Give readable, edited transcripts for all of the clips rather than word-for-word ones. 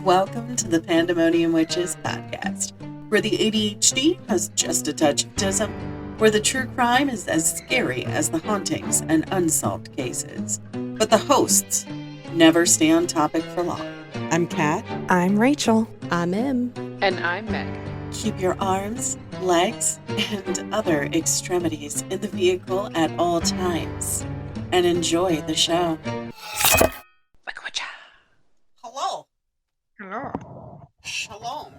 Welcome to the Pandemonium Witches podcast, where the ADHD has just a touch of autism, where the true crime is as scary as the hauntings and unsolved cases. But the hosts never stay on topic for long. I'm Kat. I'm Rachel. I'm Em. And I'm Meg. Keep your arms, legs, and other extremities in the vehicle at all times, and enjoy the show. Hello. Hello. Shalom.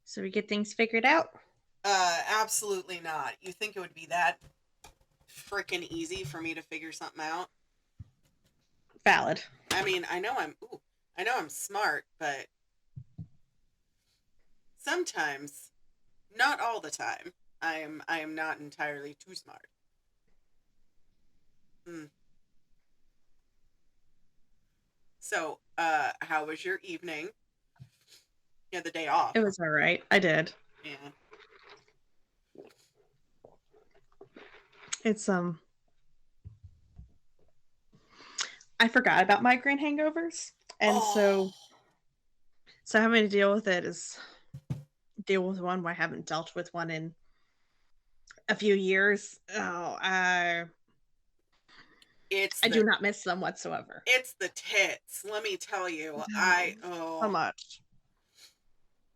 So we get things figured out? Absolutely not. You think it would be that freaking easy for me to figure something out? Valid. I mean, I know I'm smart, but sometimes, not all the time, I am not entirely too smart. So, how was your evening? You had the day off. It was all right. I did. Yeah. It's I forgot about migraine hangovers, and so having to deal with it is deal with one where I haven't dealt with one in a few years. I do not miss them whatsoever. It's the tits, let me tell you. How much?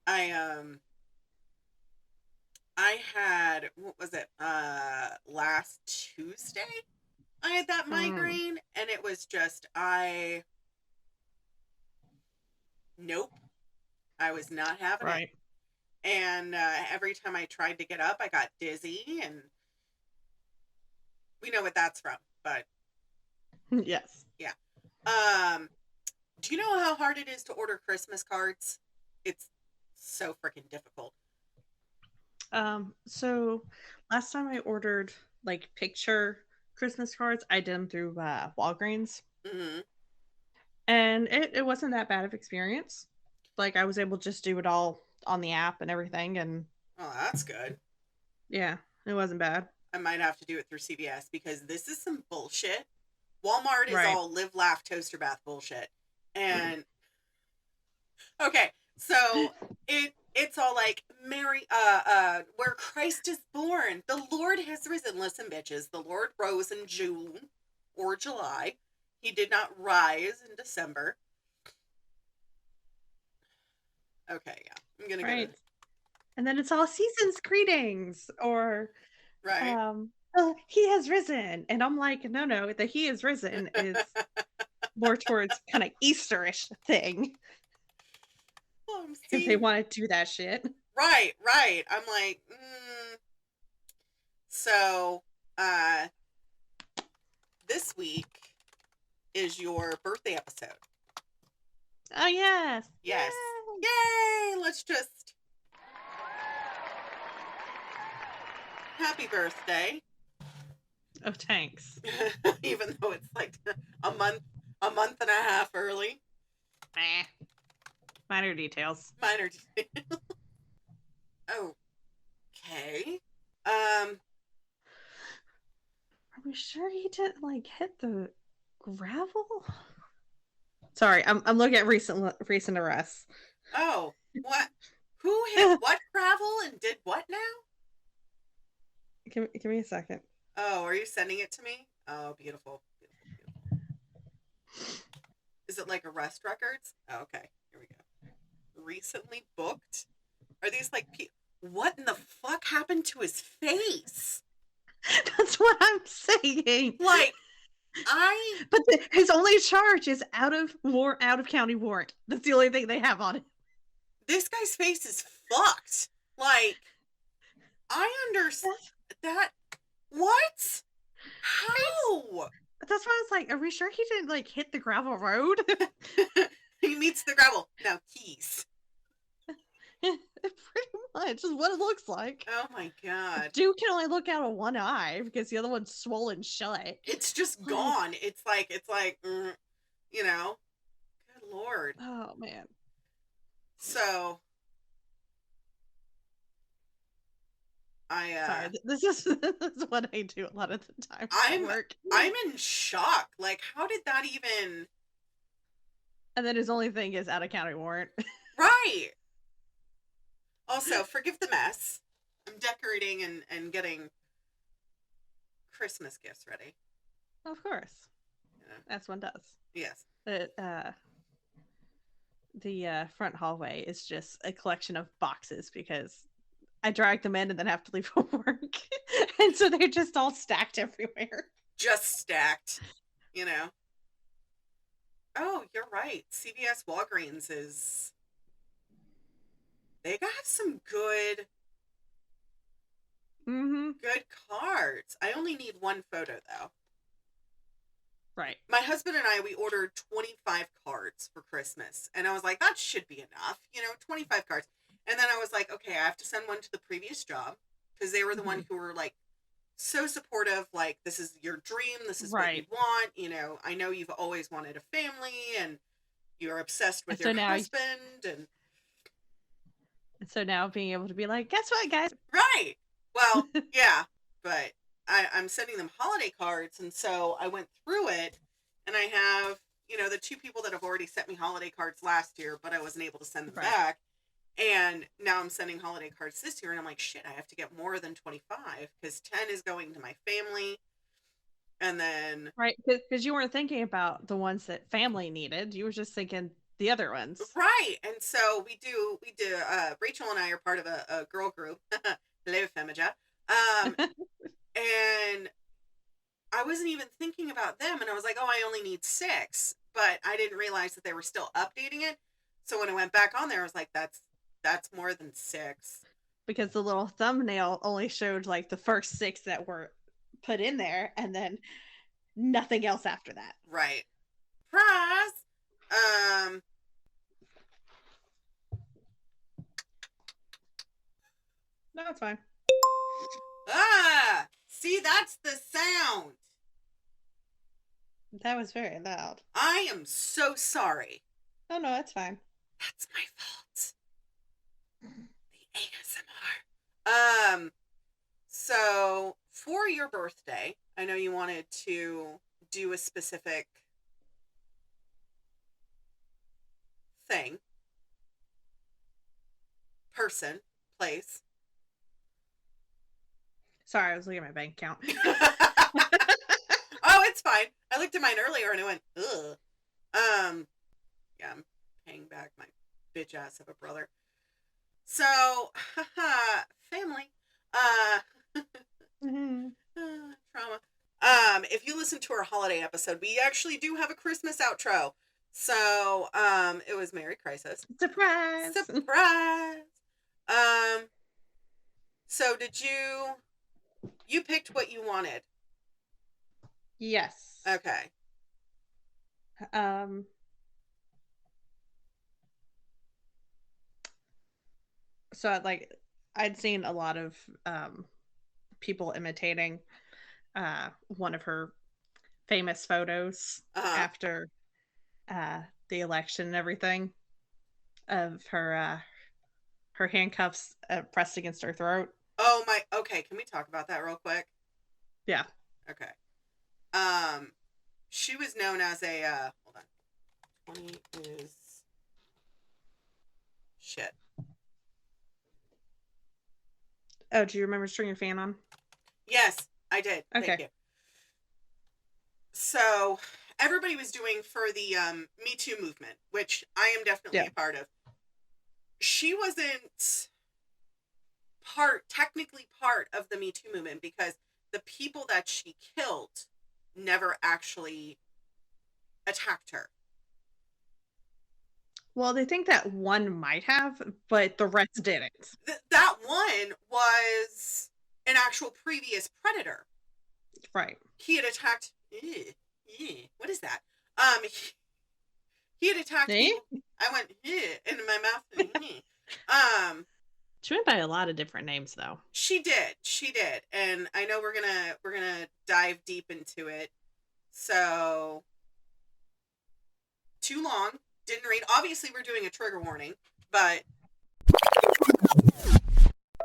I had, what was it, last Tuesday? I had that migraine, and it was just, nope. I was not having it. And every time I tried to get up, I got dizzy, and we know what that's from, but. Yes. Yeah. Do you know how hard it is to order Christmas cards? It's so freaking difficult. So last time I ordered like picture Christmas cards, I did them through Walgreens. Mm-hmm. And it wasn't that bad of experience. Like I was able to just do it all on the app and everything, and oh, that's good. Yeah, it wasn't bad. I might have to do it through CVS because this is some bullshit. Walmart is all live, laugh, toaster bath bullshit. And okay, so it's all like Mary, where Christ is born, the Lord has risen. Listen, bitches, the Lord rose in June or July. He did not rise in December. Okay, yeah, I'm gonna go. And then it's all season's greetings, or he has risen, and I'm like, no, the he has risen is more towards kind of Easterish thing. If they want to do that shit. Right. I'm like, So, this week is your birthday episode. Oh, yes. Yes. Yay! Let's just... Happy birthday. Oh, thanks. Even though it's like a month and a half early. Minor details. Okay. Are we sure he didn't like hit the gravel? Sorry, I'm looking at recent arrests. Oh, what? Who hit what gravel and did what now? Give me a second. Oh, are you sending it to me? Oh, beautiful. Is it like arrest records? Oh, okay, here we go. Recently booked? Are these like what in the fuck happened to his face? That's what I'm saying. Like, but his only charge is out of county warrant. That's the only thing they have on it. This guy's face is fucked. Like, I understand that. What? How? That's why I was like, are we sure he didn't like hit the gravel road? He meets the gravel. Now keys. Pretty much is what it looks like. Oh my god. Dude can only look out of one eye because the other one's swollen shut. It's just gone. It's like, you know. Good lord. Oh man. So sorry, this is what I do a lot of the time. I'm in shock. Like, how did that even And then his only thing is out of county warrant. Right. Also, forgive the mess. I'm decorating and getting Christmas gifts ready. Of course. Yeah. S1 does. Yes. The front hallway is just a collection of boxes because I drag them in and then have to leave for work. And so they're just all stacked everywhere. Just stacked, you know. Oh, you're right. CVS Walgreens is... They got some good... good cards. I only need one photo, though. Right. My husband and I, we ordered 25 cards for Christmas. And I was like, that should be enough. 25 cards. And then I was like, okay, I have to send one to the previous job. Because they were the one who were, like, so supportive. Like, this is your dream. This is what you want. I know you've always wanted a family. And you're obsessed with your husband. And so now being able to be like, guess what, guys? Right. Well, yeah. But I'm sending them holiday cards, and so I went through it, and I have, the two people that have already sent me holiday cards last year, but I wasn't able to send them back, and now I'm sending holiday cards this year, and I'm like, shit, I have to get more than 25, because 10 is going to my family, and then... Right, because you weren't thinking about the ones that family needed, you were just thinking the other ones. Right, and so we do, Rachel and I are part of a girl group, Hello, Femaja, and I wasn't even thinking about them. And I was like, oh, I only need 6. But I didn't realize that they were still updating it. So when I went back on there, I was like, that's more than 6. Because the little thumbnail only showed like the first 6 that were put in there. And then nothing else after that. Right. Prize! No, it's fine. Ah! See, that's the sound. That was very loud. I am so sorry. Oh, no, that's fine. That's my fault. The ASMR. So, for your birthday, I know you wanted to do a specific thing. Person. Place. Sorry, I was looking at my bank account. Oh, it's fine. I looked at mine earlier and I went, ugh. Yeah, I'm paying back my bitch ass of a brother. So, family. Trauma. If you listen to our holiday episode, we actually do have a Christmas outro. So, it was Merry Crisis. Surprise! Surprise! So did you picked what you wanted? Yes. Okay. So I'd seen a lot of people imitating one of her famous photos after the election and everything of her handcuffs pressed against her throat. Oh my, okay, can we talk about that real quick? Yeah. Okay. She was known as a hold on. 20 is shit. Oh, do you remember turning your fan on? Yes, I did. Okay. Thank you. So everybody was doing for the Me Too movement, which I am definitely a part of. She wasn't technically part of the Me Too movement because the people that she killed never actually attacked her. Well, they think that one might have, but the rest didn't. That one was an actual previous predator. Right. He had attacked... what is that? He had attacked people. I went into my mouth. She went by a lot of different names, though. She did, and I know we're gonna dive deep into it. So, too long. Didn't read. Obviously, we're doing a trigger warning, but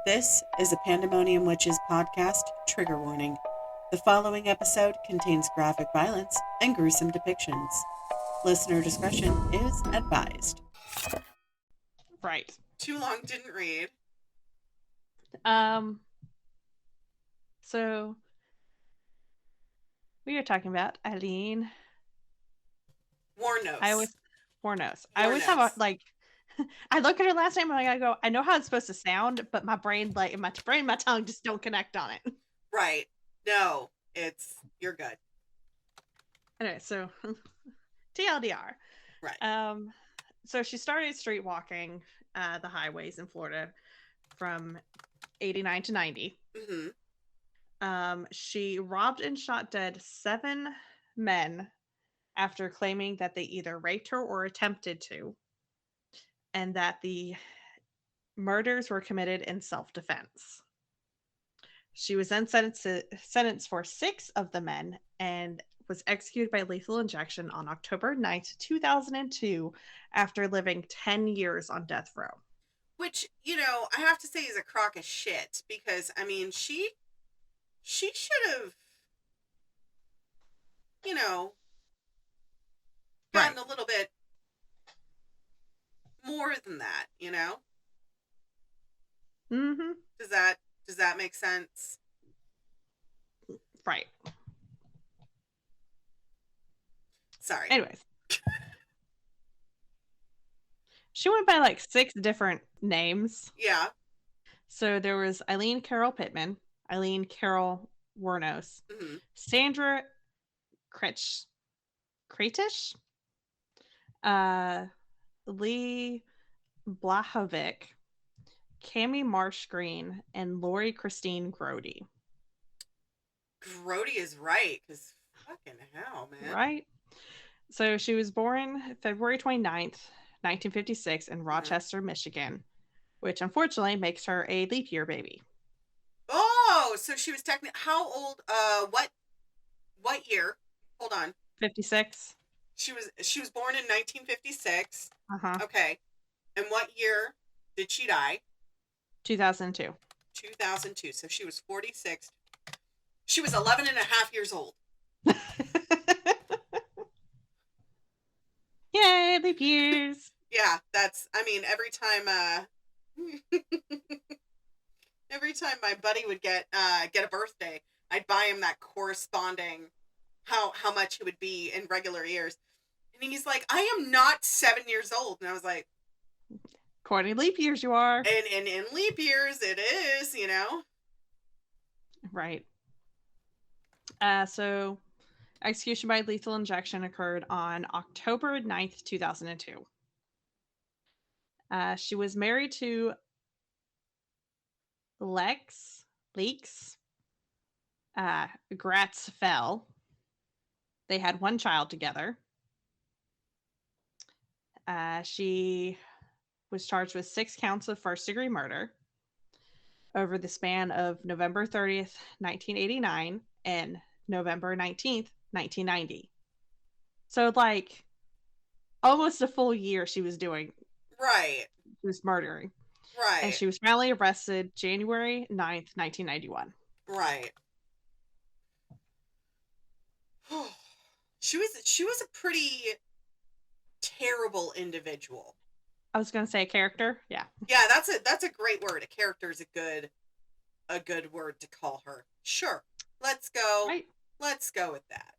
this is a Pandemonium Witches podcast trigger warning. The following episode contains graphic violence and gruesome depictions. Listener discretion is advised. Right. Too long didn't read. So we are talking about Aileen Wuornos. I always have a like. I look at her last name and I go, I know how it's supposed to sound, but my brain, my tongue just don't connect on it. Right. No, you're good. Anyway, so TLDR. Right. So she started street walking the highways in Florida from 89 to 90. Mm-hmm. She robbed and shot dead 7 men after claiming that they either raped her or attempted to, and that the murders were committed in self-defense. She was then sentenced for 6 of the men and was executed by lethal injection on October 9th, 2002, after living 10 years on death row. Which, I have to say is a crock of shit, because, I mean, she should have, gotten Right. a little bit more than that, Mm-hmm. Does that make sense? Right. Sorry. Anyways. She went by like 6 different names. Yeah. So there was Aileen Carol Pittman, Aileen Carol Wuornos, Mm-hmm. Sandra Kretish, Lee Blahovic, Cami Marsh Green, and Lori Christine Grody. Grody is right, because fucking hell, man. Right? So she was born February 29th, 1956 in Rochester, Michigan, which unfortunately makes her a leap year baby. Oh, so she was technically, how old, what year? Hold on. 56. She was born in 1956. Uh-huh. Okay. And what year did she die? 2002. 2002. So she was 46. She was 11 and a half years old. Yay, leap years. Yeah, every time my buddy would get a birthday, I'd buy him that corresponding how much it would be in regular years. And he's like, I am not 7 years old. And I was like, according to leap years you are. And in leap years it is, Right. So execution by lethal injection occurred on October 9th, 2002. She was married to Lex Gratz Fell. They had 1 child together. She was charged with 6 counts of first-degree murder over the span of November 30th, 1989 and November 19th, 1990. So, like, almost a full year she was doing. Right. She was murdering. Right. And she was finally arrested January 9th, 1991. Right. She was a pretty terrible individual. I was going to say a character. Yeah. Yeah, that's a great word. A character is a good word to call her. Sure. Let's go. Right. Let's go with that.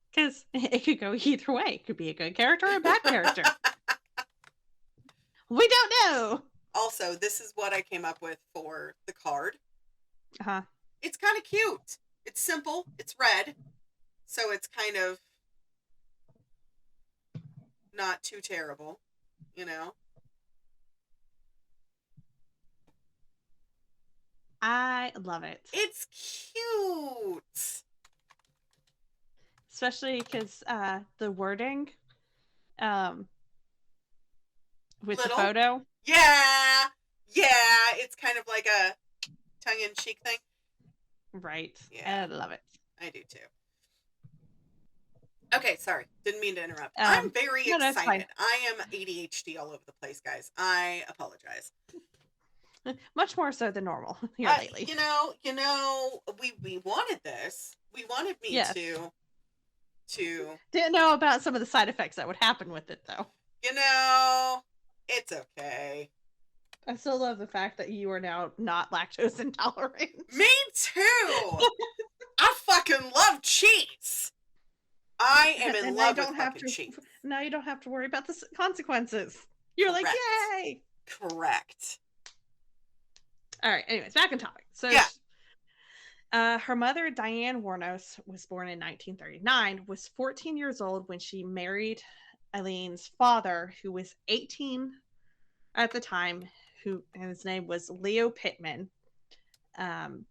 Because it could go either way. It could be a good character or a bad character. We don't know. Also, this is what I came up with for the card. Uh-huh. It's kind of cute. It's simple. It's red. So it's kind of not too terrible, I love it. It's cute. Especially because the wording with the photo. Yeah. Yeah. It's kind of like a tongue-in-cheek thing. Right. Yeah. I love it. I do too. Okay, sorry. Didn't mean to interrupt. I'm very excited. I am ADHD all over the place, guys. I apologize. Much more so than normal here lately. We wanted this. We wanted me Didn't know about some of the side effects that would happen with it, though. You know, it's okay. I still love the fact that you are now not lactose intolerant. Me too! I fucking love cheese! I am in love with fucking cheese. Now you don't have to worry about the consequences. You're Correct. like, yay! Correct. All right, anyways, back on topic. So, yeah. Her mother, Diane Wuornos, was born in 1939, was 14 years old when she married Eileen's father, who was 18 at the time, and his name was Leo Pittman, on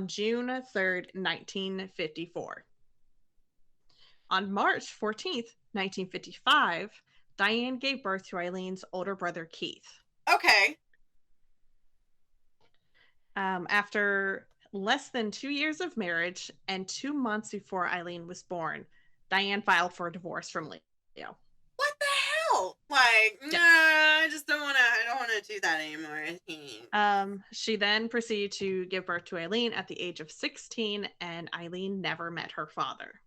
June 3rd, 1954. On March 14th, 1955, Diane gave birth to Eileen's older brother, Keith. Okay. After less than 2 years of marriage and 2 months before Aileen was born, Diane filed for a divorce from Leo. What the hell? Like, yeah. Nah, I just don't want to do that anymore. She then proceeded to give birth to Aileen at the age of 16, and Aileen never met her father.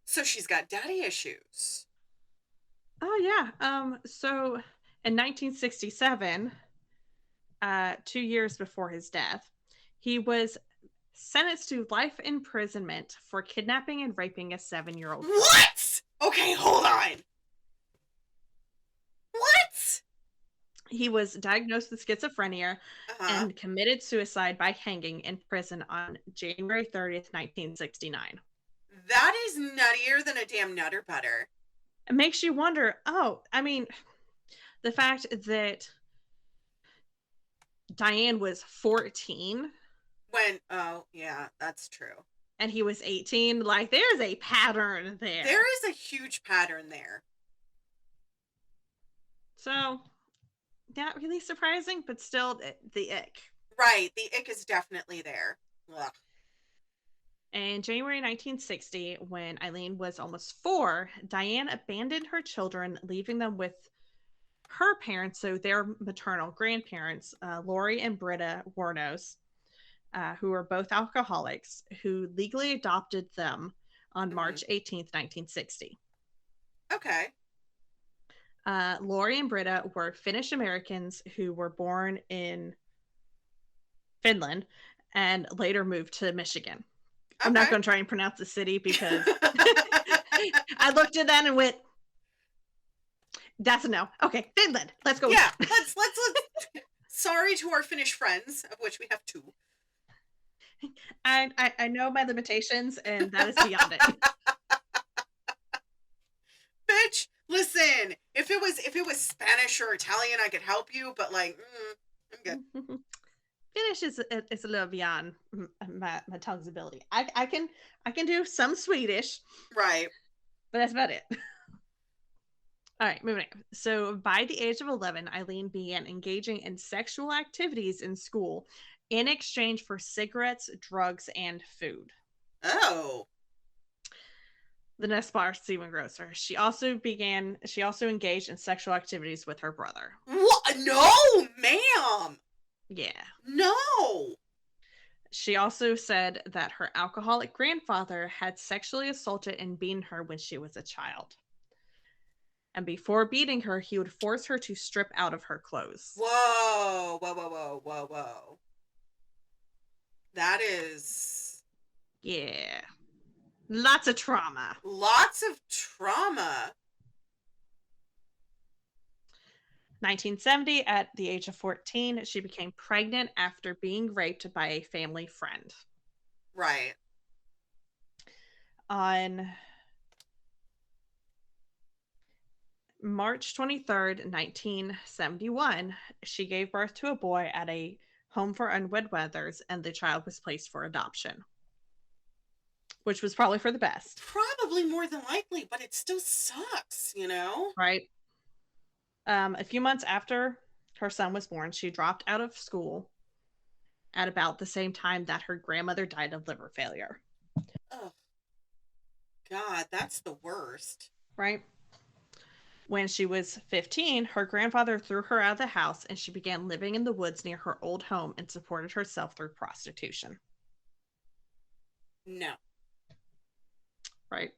So she's got daddy issues. Oh, yeah. So in 1967, 2 years before his death, he was sentenced to life imprisonment for kidnapping and raping a 7-year-old. What? Okay, hold on. What? He was diagnosed with schizophrenia and committed suicide by hanging in prison on January 30th, 1969. That is nuttier than a damn Nutter Butter. It makes you wonder, the fact that Diane was 14 yeah, that's true. And he was 18. Like, there's a pattern there. There is a huge pattern there. So, not really surprising, but still the ick. Right, the ick is definitely there. Ugh. In January 1960, when Aileen was almost 4, Diane abandoned her children, leaving them with her parents, so their maternal grandparents, Lori and Britta Wuornos, who were both alcoholics, who legally adopted them on March 18th, 1960. Okay. Lori and Britta were Finnish Americans who were born in Finland and later moved to Michigan. Okay. I'm not going to try and pronounce the city because I looked at that and went, that's a no. Okay, Finland. Let's go. Yeah, let's. Sorry to our Finnish friends, of which we have 2. I know my limitations, and that is beyond it. Bitch, listen. If it was Spanish or Italian, I could help you, but like, I'm good. Finnish is a little beyond my tongue's ability. I can do some Swedish, right? But that's about it. All right, moving on. So by the age of 11, Aileen began engaging in sexual activities in school in exchange for cigarettes, drugs, and food. Oh. The next part's even grosser. She also engaged in sexual activities with her brother. What? No, ma'am. Yeah. No. She also said that her alcoholic grandfather had sexually assaulted and beaten her when she was a child. And before beating her, he would force her to strip out of her clothes. Whoa. That is... Yeah. Lots of trauma. Lots of trauma. 1970, at the age of 14, she became pregnant after being raped by a family friend. Right. On March 23rd, 1971, she gave birth to a boy at a home for unwed mothers, and the child was placed for adoption. Which was probably for the best. Probably more than likely, but it still sucks, you know? Right. A few months after her son was born, she dropped out of school at about the same time that her grandmother died of liver failure. Oh, God, that's the worst. Right. When she was 15, her grandfather threw her out of the house and she began living in the woods near her old home and supported herself through prostitution. No. Right.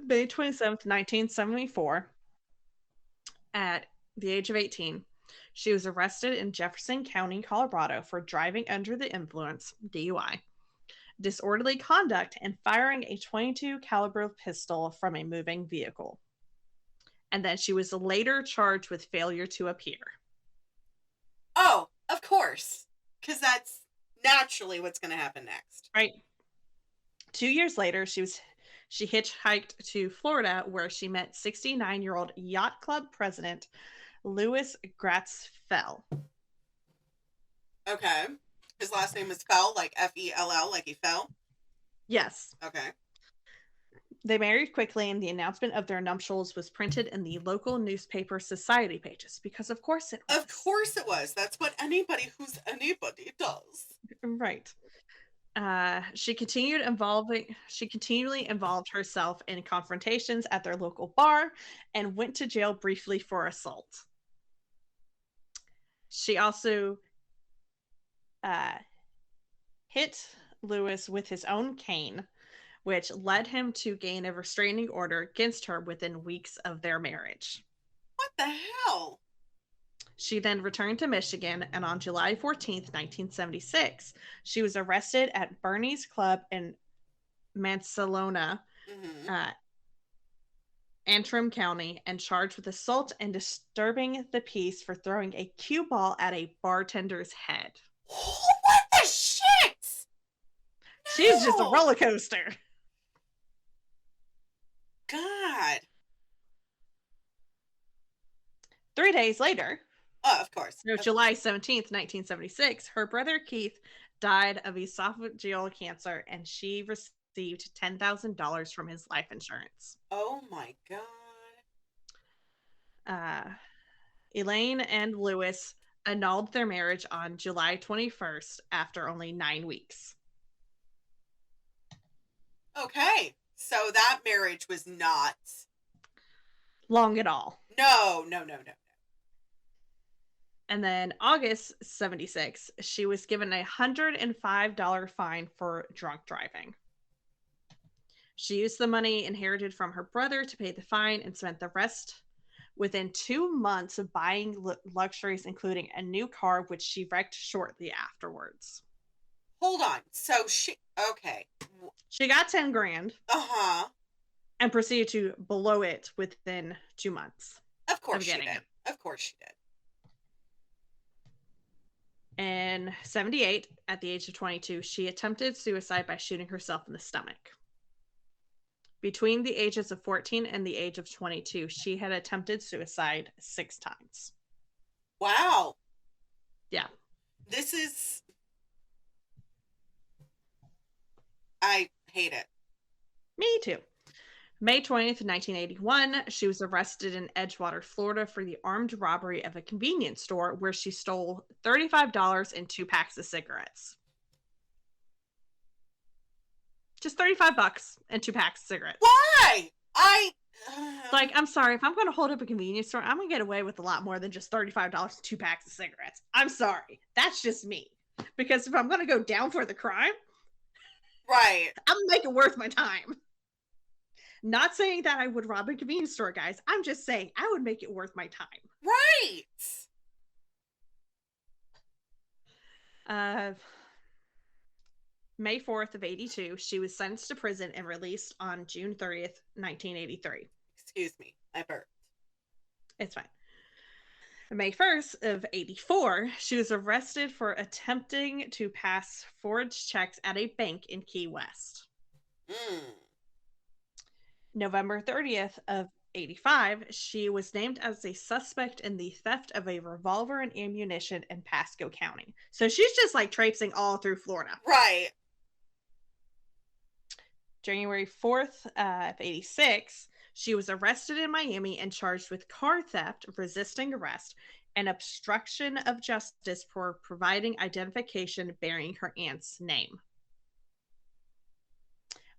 May 27th, 1974, at the age of 18, she was arrested in Jefferson County, Colorado for driving under the influence, DUI, disorderly conduct, and firing a .22 caliber pistol from a moving vehicle. And then she was later charged with failure to appear. Oh, of course. Because that's naturally what's going to happen next. Right. 2 years later, she hitchhiked to Florida, where she met 69-year-old yacht club president Louis Gratz-Fell. Okay. His last name is Fell, like Fell, like he fell? Yes. Okay. They married quickly, and the announcement of their nuptials was printed in the local newspaper society pages, because of course it was. Of course it was. That's what anybody who's anybody does. Right. She continually involved herself in confrontations at their local bar and went to jail briefly for assault. She also hit Lewis with his own cane, which led him to gain a restraining order against her within weeks of their marriage. What the hell? She then returned to Michigan, and on July 14th, 1976, she was arrested at Bernie's Club in Mansalona, Antrim County, and charged with assault and disturbing the peace for throwing a cue ball at a bartender's head. What the shit? No. She's just a roller coaster. God. 3 days later, of course. July 17th, 1976, her brother Keith died of esophageal cancer, and she received $10,000 from his life insurance. Oh my God. Elaine and Lewis annulled their marriage on July 21st after only 9 weeks. Okay. So that marriage was not long at all. No. And then August 76, she was given a $105 fine for drunk driving. She used the money inherited from her brother to pay the fine and spent the rest within 2 months of buying luxuries, including a new car, which she wrecked shortly afterwards. Hold on. So okay. She got 10 grand. Uh-huh. And proceeded to blow it within 2 months. Of course she did. Of course she did. In 78, at the age of 22, she attempted suicide by shooting herself in the stomach. Between the ages of 14 and the age of 22, she had attempted suicide 6 times. Wow. Yeah. This is... I hate it. Me too. May 20th, 1981, she was arrested in Edgewater, Florida for the armed robbery of a convenience store where she stole $35 and 2 packs of cigarettes. Just $35 and 2 packs of cigarettes. Why? Like, I'm sorry, if I'm going to hold up a convenience store, I'm going to get away with a lot more than just $35 and 2 packs of cigarettes. I'm sorry. That's just me. Because if I'm going to go down for the crime, right, I'm going to make it worth my time. Not saying that I would rob a convenience store, guys. I'm just saying I would make it worth my time. Right. May 4th of 82, she was sentenced to prison and released on June 30th, 1983. Excuse me, I burped. It's fine. May 1st of 84, she was arrested for attempting to pass forged checks at a bank in Key West. November 30th of 85, she was named as a suspect in the theft of a revolver and ammunition in Pasco County. So she's just like traipsing all through Florida. Right. January 4th of 86, she was arrested in Miami and charged with car theft, resisting arrest, and obstruction of justice for providing identification bearing her aunt's name.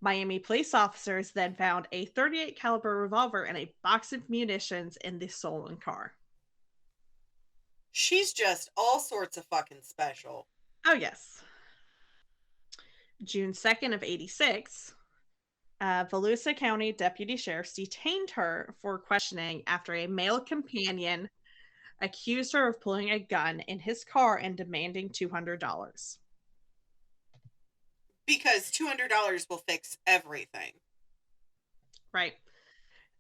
Miami police officers then found a .38 caliber revolver and a box of munitions in the stolen car. She's just all sorts of fucking special. Oh, yes. June 2nd of 86, Volusia County deputy sheriffs detained her for questioning after a male companion accused her of pulling a gun in his car and demanding $200. Because $200 will fix everything. Right.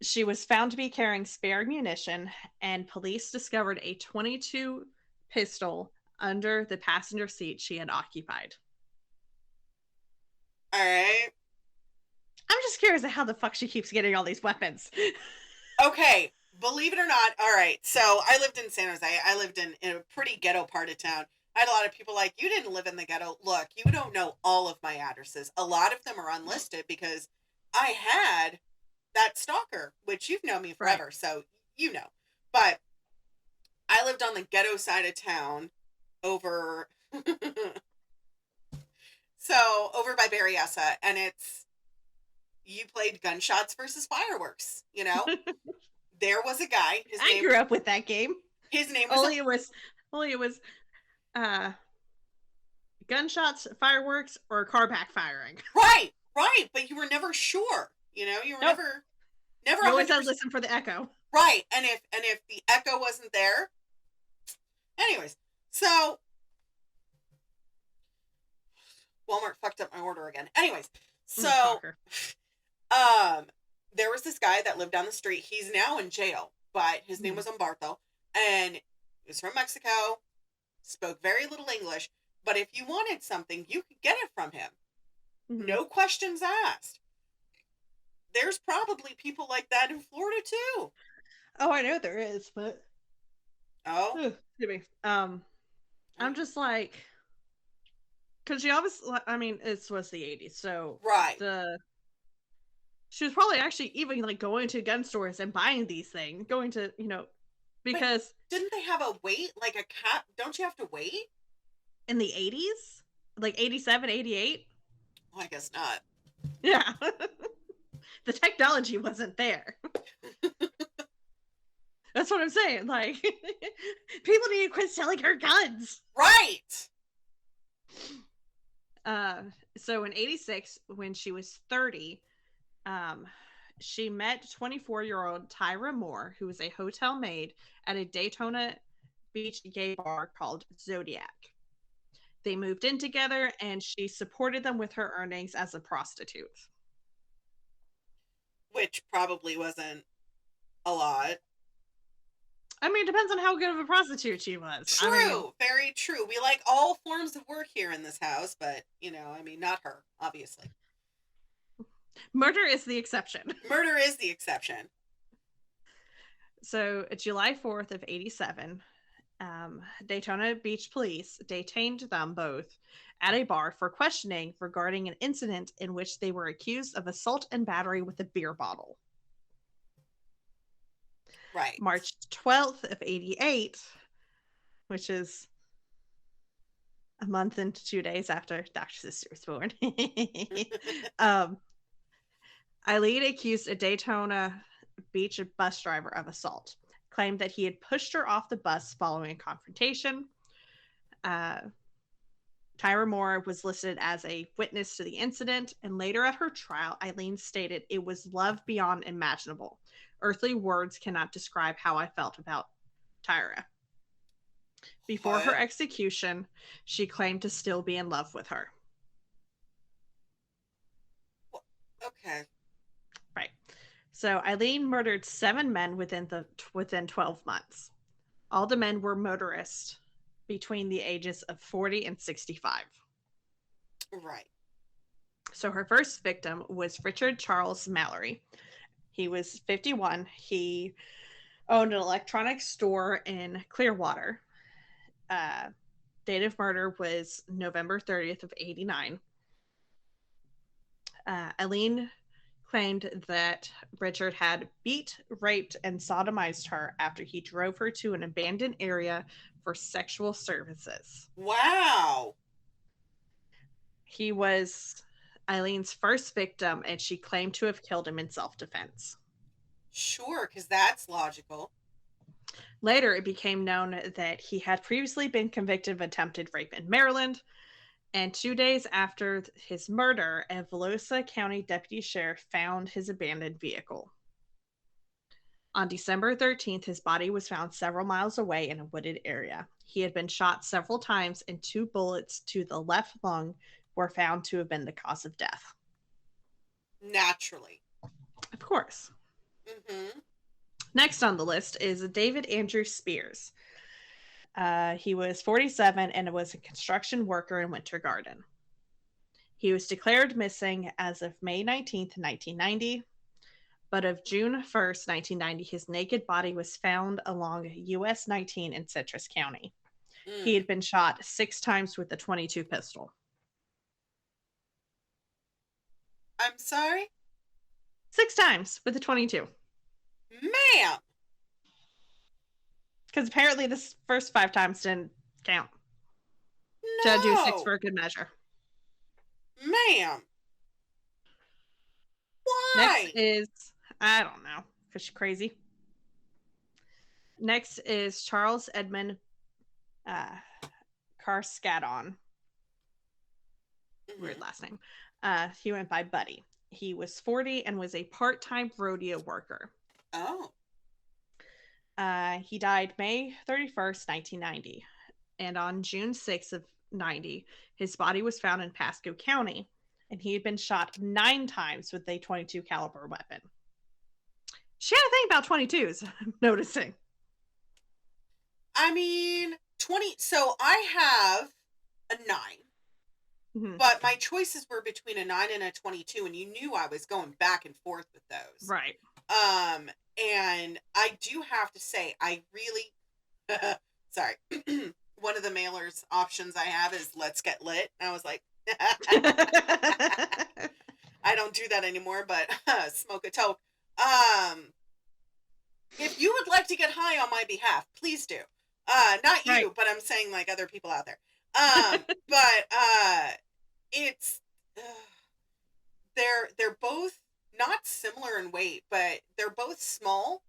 She was found to be carrying spare munition, and police discovered a .22 pistol under the passenger seat she had occupied. All right. I'm just curious at how the fuck she keeps getting all these weapons. Okay, believe it or not, all right, so I lived in San Jose. I lived in a pretty ghetto part of town. I had a lot of people like, you didn't live in the ghetto. Look, you don't know all of my addresses. A lot of them are unlisted because I had that stalker, which you've known me forever, right. So you know. But I lived on the ghetto side of town over so over by Berryessa, and you played gunshots versus fireworks, you know. There was a guy. I grew up with that game. His name was only it was gunshots, fireworks, or car backfiring. Right. But you were never sure. You know, you were never. You always had to listen for the echo. Right, and if the echo wasn't there. Anyways, so Walmart fucked up my order again. Anyways, so there was this guy that lived down the street. He's now in jail, but his name was Umberto, and he was from Mexico, spoke very little English, but if you wanted something, you could get it from him. No questions asked. There's probably people like that in Florida too. Oh, I know there is, but excuse me. I'm just like, because she obviously, I mean, it was the 80s, so right. She was probably actually even like going to gun stores and buying these things, going to, because but didn't they have a wait, like a cap? Don't you have to wait in the 80s, like 87, 88? Well, I guess not. Yeah. The technology wasn't there. That's what I'm saying. Like, people need to quit selling her guns. Right. So in 86, when she was 30, she met 24-year-old Tyra Moore, who was a hotel maid at a Daytona Beach gay bar called Zodiac. They moved in together, and she supported them with her earnings as a prostitute. Which probably wasn't a lot. I mean, it depends on how good of a prostitute she was. True, very true. We like all forms of work here in this house, but, not her, obviously. Murder is the exception. Murder is the exception. So, July 4th of 87, Daytona Beach police detained them both at a bar for questioning regarding an incident in which they were accused of assault and battery with a beer bottle. Right. March 12th of 88, which is a month and 2 days after Dr. Sister was born. Aileen accused a Daytona Beach bus driver of assault, claimed that he had pushed her off the bus following a confrontation. Tyra Moore was listed as a witness to the incident, and later at her trial, Aileen stated, "It was love beyond imaginable. Earthly words cannot describe how I felt about Tyra." Before her execution, she claimed to still be in love with her. Okay. Right. So Aileen murdered 7 men within 12 months. All the men were motorists between the ages of 40 and 65. Right. So her first victim was Richard Charles Mallory. He was 51. He owned an electronics store in Clearwater. Date of murder was November 30th of 89. Aileen claimed that Richard had beat, raped, and sodomized her after he drove her to an abandoned area for sexual services. Wow. He was Eileen's first victim, and she claimed to have killed him in self-defense. Sure, because that's logical. Later, it became known that he had previously been convicted of attempted rape in Maryland, And 2 days after his murder, a Velosa County deputy sheriff found his abandoned vehicle. On December 13th, his body was found several miles away in a wooded area. He had been shot several times, and 2 bullets to the left lung were found to have been the cause of death. Naturally. Of course. Mm-hmm. Next on the list is David Andrew Spears. He was 47 and was a construction worker in Winter Garden. He was declared missing as of May 19th, 1990. But of June 1st, 1990, his naked body was found along US 19 in Citrus County. He had been shot 6 times with a .22 pistol. I'm sorry? 6 times with a .22. Ma'am! Because apparently the first 5 times didn't count. No! To do 6 for a good measure. Ma'am! Why? Next is, I don't know, because she's crazy. Next is Charles Edmund Carskadon. Weird last name. He went by Buddy. He was 40 and was a part-time rodeo worker. Oh. He died May 31st, 1990. And on June 6th of 90, his body was found in Pasco County, and he had been shot 9 times with a .22 caliber weapon. She had a thing about 22s, I'm noticing. I mean, 20. So I have a 9. Mm-hmm. But my choices were between a 9 and a 22, and you knew I was going back and forth with those. Right. And I do have to say, I really, sorry, one of the mailers options I have is let's get lit. And I was like, I don't do that anymore, but smoke a toke. If you would like to get high on my behalf, please do. Not you, right. But I'm saying like other people out there. But it's they're both not similar in weight, but they're both small.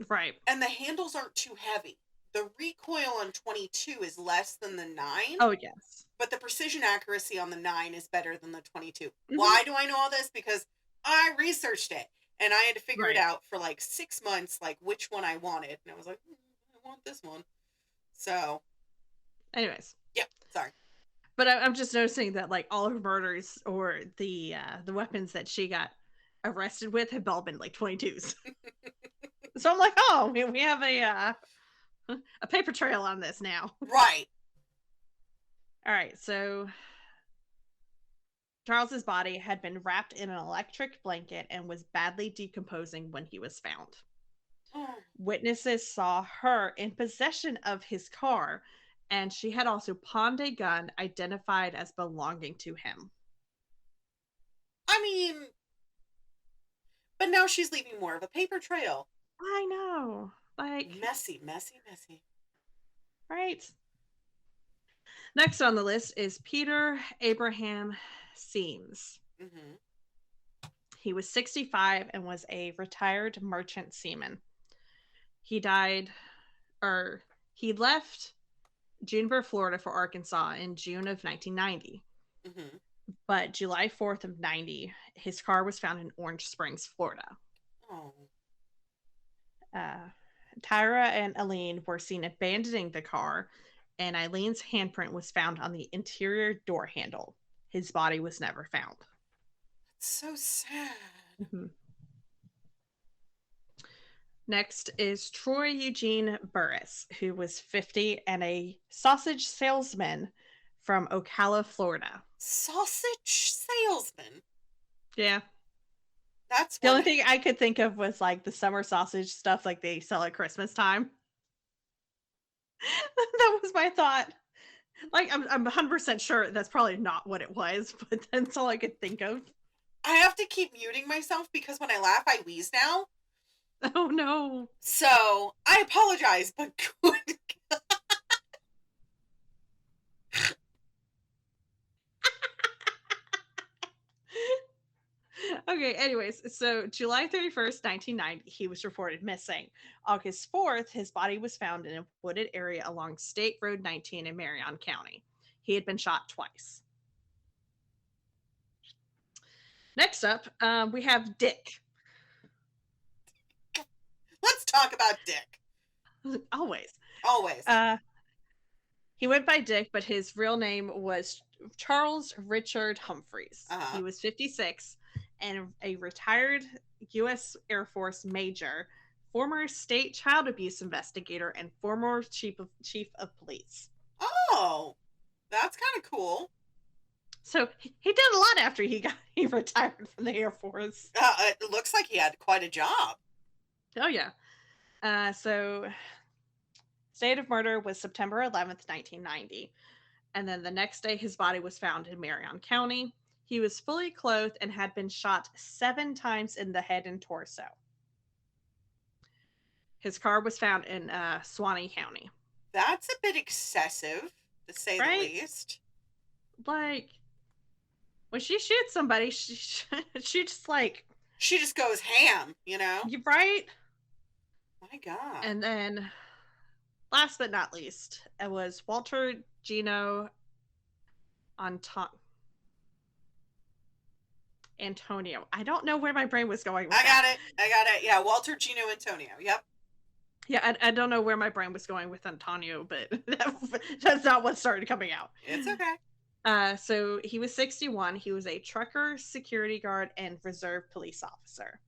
Right. And the handles aren't too heavy. The recoil on 22 is less than the 9. Oh, yes. But the precision accuracy on the 9 is better than the 22. Mm-hmm. Why do I know all this? Because I researched it. And I had to figure it out for like 6 months, like which one I wanted. And I was like, I want this one. So. Anyways. Yeah, sorry. But I'm just noticing that like all her murders or the weapons that she got arrested with have all been like 22s. So I'm like, oh, we have a paper trail on this now. Right. All right. So Charles's body had been wrapped in an electric blanket and was badly decomposing when he was found. Oh. Witnesses saw her in possession of his car, and she had also pawned a gun identified as belonging to him. I mean, but now she's leaving more of a paper trail. I know. Like messy. Right. Next on the list is Peter Abraham Seams. Mm-hmm. He was 65 and was a retired merchant seaman. He left Juniper, Florida for Arkansas in June of 1990. Mm-hmm. But July 4th of 90, his car was found in Orange Springs, Florida. Oh. Tyra and Aileen were seen abandoning the car, and Eileen's handprint was found on the interior door handle. His body was never found. That's so sad. Mm-hmm. Next is Troy Eugene Burris, who was 50 and a sausage salesman from Ocala, Florida. Sausage salesman? Yeah. That's the only thing I could think of was like the summer sausage stuff like they sell at Christmas time. That was my thought. Like I'm 100% sure that's probably not what it was, but that's all I could think of. I have to keep muting myself because when I laugh I wheeze now. Oh no. So I apologize, but good God. Okay, anyways, so July 31st, 1990, he was reported missing. August 4th, his body was found in a wooded area along State Road 19 in Marion County. He had been shot twice. Next up, we have Dick. Let's talk about Dick. Always. He went by Dick, but his real name was Charles Richard Humphreys. Uh-huh. He was 56 and a retired U.S. Air Force major, former state child abuse investigator, and former chief of police. Oh, that's kind of cool. So he did a lot after he retired from the Air Force. It looks like he had quite a job. Oh, yeah. So date of murder was September 11th, 1990. And then the next day, his body was found in Marion County. He was fully clothed and had been shot 7 times in the head and torso. His car was found in Suwannee County. That's a bit excessive, to say the least. Like, when she shoots somebody, she just like... She just goes ham, you know? You're right? My God. And then, last but not least, it was Walter Gino Antonio. I don't know where my brain was going with I got it. Yeah, Walter Gino Antonio. Yep. Yeah, I don't know where my brain was going with Antonio, but that's not what started coming out. It's okay. So he was 61. He was a trucker, security guard, and reserve police officer.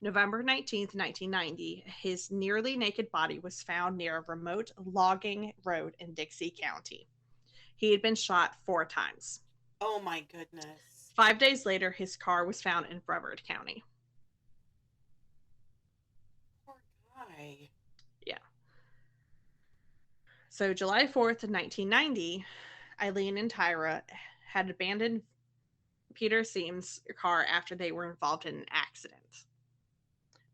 November 19th, 1990, his nearly naked body was found near a remote logging road in Dixie County. He had been shot 4 times. Oh my goodness. 5 days later, his car was found in Brevard County. Poor guy. Yeah. So July 4th, 1990, Aileen and Tyra had abandoned Peter Seam's car after they were involved in an accident.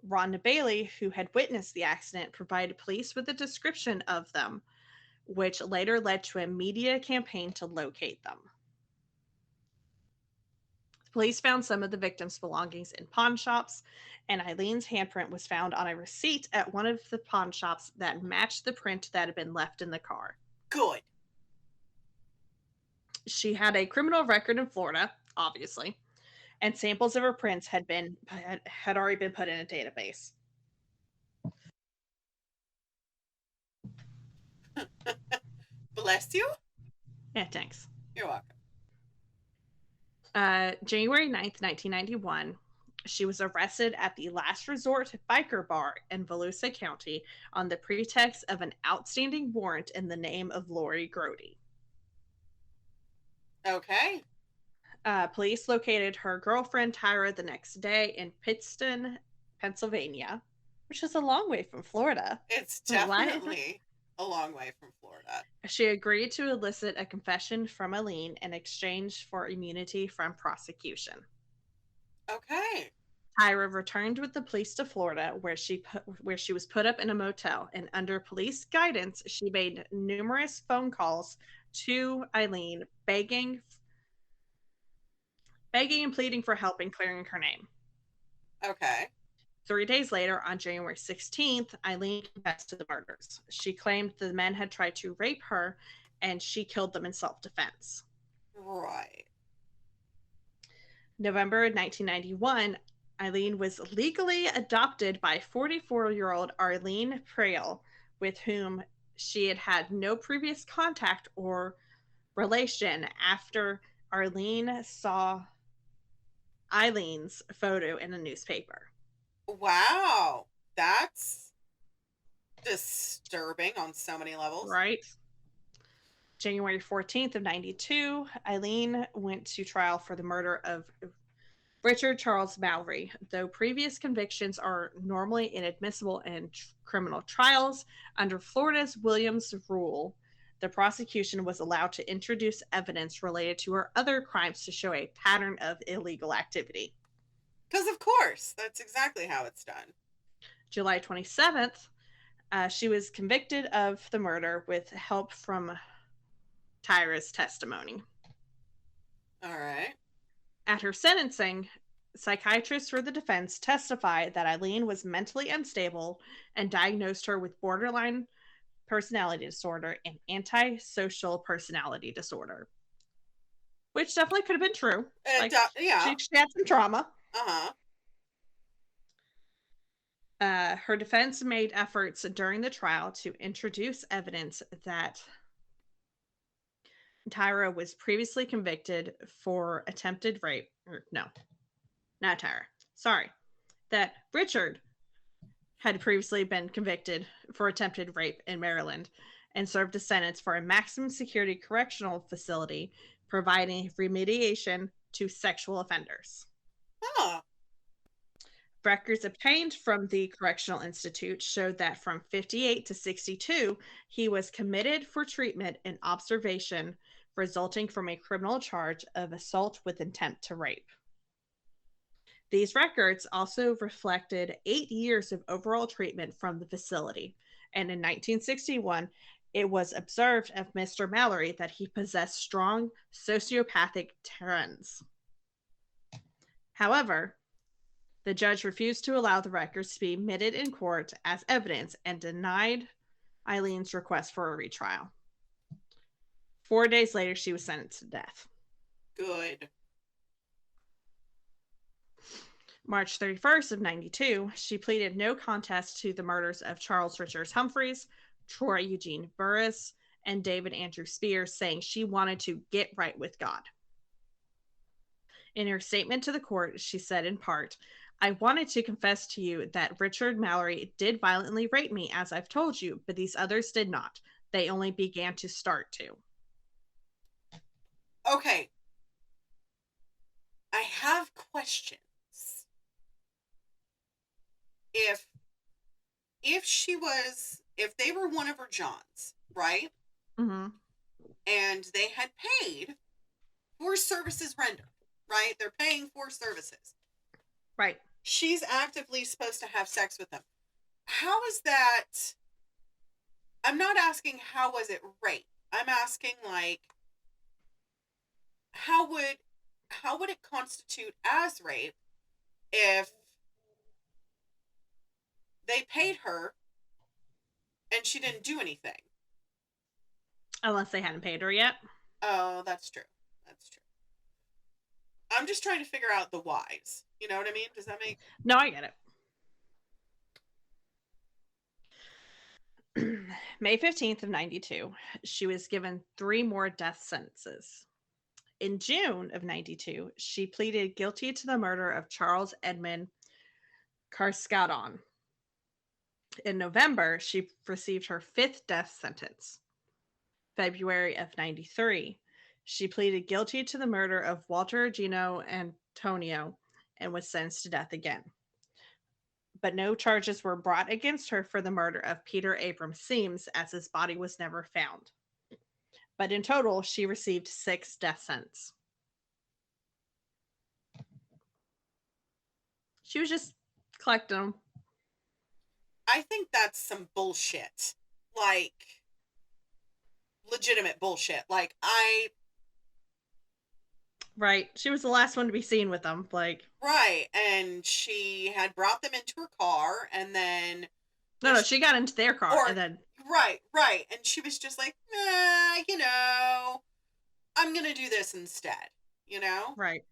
Rhonda Bailey, who had witnessed the accident, provided police with a description of them, which later led to a media campaign to locate them. Police found some of the victims' belongings in pawn shops, and Eileen's handprint was found on a receipt at one of the pawn shops that matched the print that had been left in the car. Good. She had a criminal record in Florida, obviously, and samples of her prints had already been put in a database. Bless you. Yeah, thanks. You're welcome. January 9th, 1991, she was arrested at the Last Resort Biker Bar in Volusia County on the pretext of an outstanding warrant in the name of Lori Grody. Okay. Police located her girlfriend Tyra the next day in Pittston, Pennsylvania, which is a long way from Florida. It's definitely a long way from Florida. She agreed to elicit a confession from Aileen in exchange for immunity from prosecution. Okay. Tyra returned with the police to Florida, where she was put up in a motel, and under police guidance, she made numerous phone calls to Aileen, begging and pleading for help in clearing her name. Okay. 3 days later, on January 16th, Aileen confessed to the murders. She claimed the men had tried to rape her, and she killed them in self-defense. Right. November 1991, Aileen was legally adopted by 44-year-old Arlene Prale, with whom she had had no previous contact or relation after Arlene saw Eileen's photo in a newspaper. Wow. That's disturbing on so many levels. Right. January 14th of 92, Aileen went to trial for the murder of Richard Charles Mallory. Though previous convictions are normally inadmissible in criminal trials, under Florida's Williams rule, the prosecution was allowed to introduce evidence related to her other crimes to show a pattern of illegal activity. Because of course, that's exactly how it's done. July 27th, she was convicted of the murder with help from Tyra's testimony. All right. At her sentencing, psychiatrists for the defense testified that Aileen was mentally unstable and diagnosed her with borderline personality disorder and antisocial personality disorder, which definitely could have been true. Like, Yeah. she had some trauma. Uh-huh. Her defense made efforts during the trial to introduce evidence that Tyra was previously convicted for attempted rape. No, not Tyra. Sorry. That Richard had previously been convicted for attempted rape in Maryland and served a sentence for a maximum security correctional facility providing remediation to sexual offenders. Huh. Records obtained from the Correctional Institute showed that from 58 to 62, he was committed for treatment and observation resulting from a criminal charge of assault with intent to rape. These records also reflected 8 years of overall treatment from the facility, and in 1961, it was observed of Mr. Mallory that he possessed strong sociopathic trends. However, the judge refused to allow the records to be admitted in court as evidence and denied Aileen's request for a retrial. 4 days later, she was sentenced to death. Good. March 31st of 92, she pleaded no contest to the murders of Charles Richard Humphreys, Troy Eugene Burris, and David Andrew Spears, saying she wanted to get right with God. In her statement to the court, she said in part, "I wanted to confess to you that Richard Mallory did violently rape me, as I've told you, but these others did not. They only began to start to." Okay. I have questions. If they were one of her Johns, right? Mm-hmm. And they had paid for services rendered, right? They're paying for services. Right. She's actively supposed to have sex with them. How is that? I'm not asking how was it rape. I'm asking, like, how would it constitute as rape if they paid her and she didn't do anything? Unless they hadn't paid her yet. Oh, that's true. That's true. I'm just trying to figure out the whys. You know what I mean? Does that make... No, I get it. May 15th of 92, she was given 3 more death sentences. In June of 92, she pleaded guilty to the murder of Charles Edmund Carskadon. In November, she received her 5th death sentence. February of 93, she pleaded guilty to the murder of Walter Gino Antonio and was sentenced to death again. But no charges were brought against her for the murder of Peter Abram Seams, as his body was never found. But in total, she received 6 death sentences. She was just collecting them. I think that's some bullshit. Like, legitimate bullshit. Like, Right. She was the last one to be seen with them. Like, right. And she had brought them into her car, and then... No, she got into their car, and then... Right. And she was just like, you know, I'm gonna do this instead. You know? Right.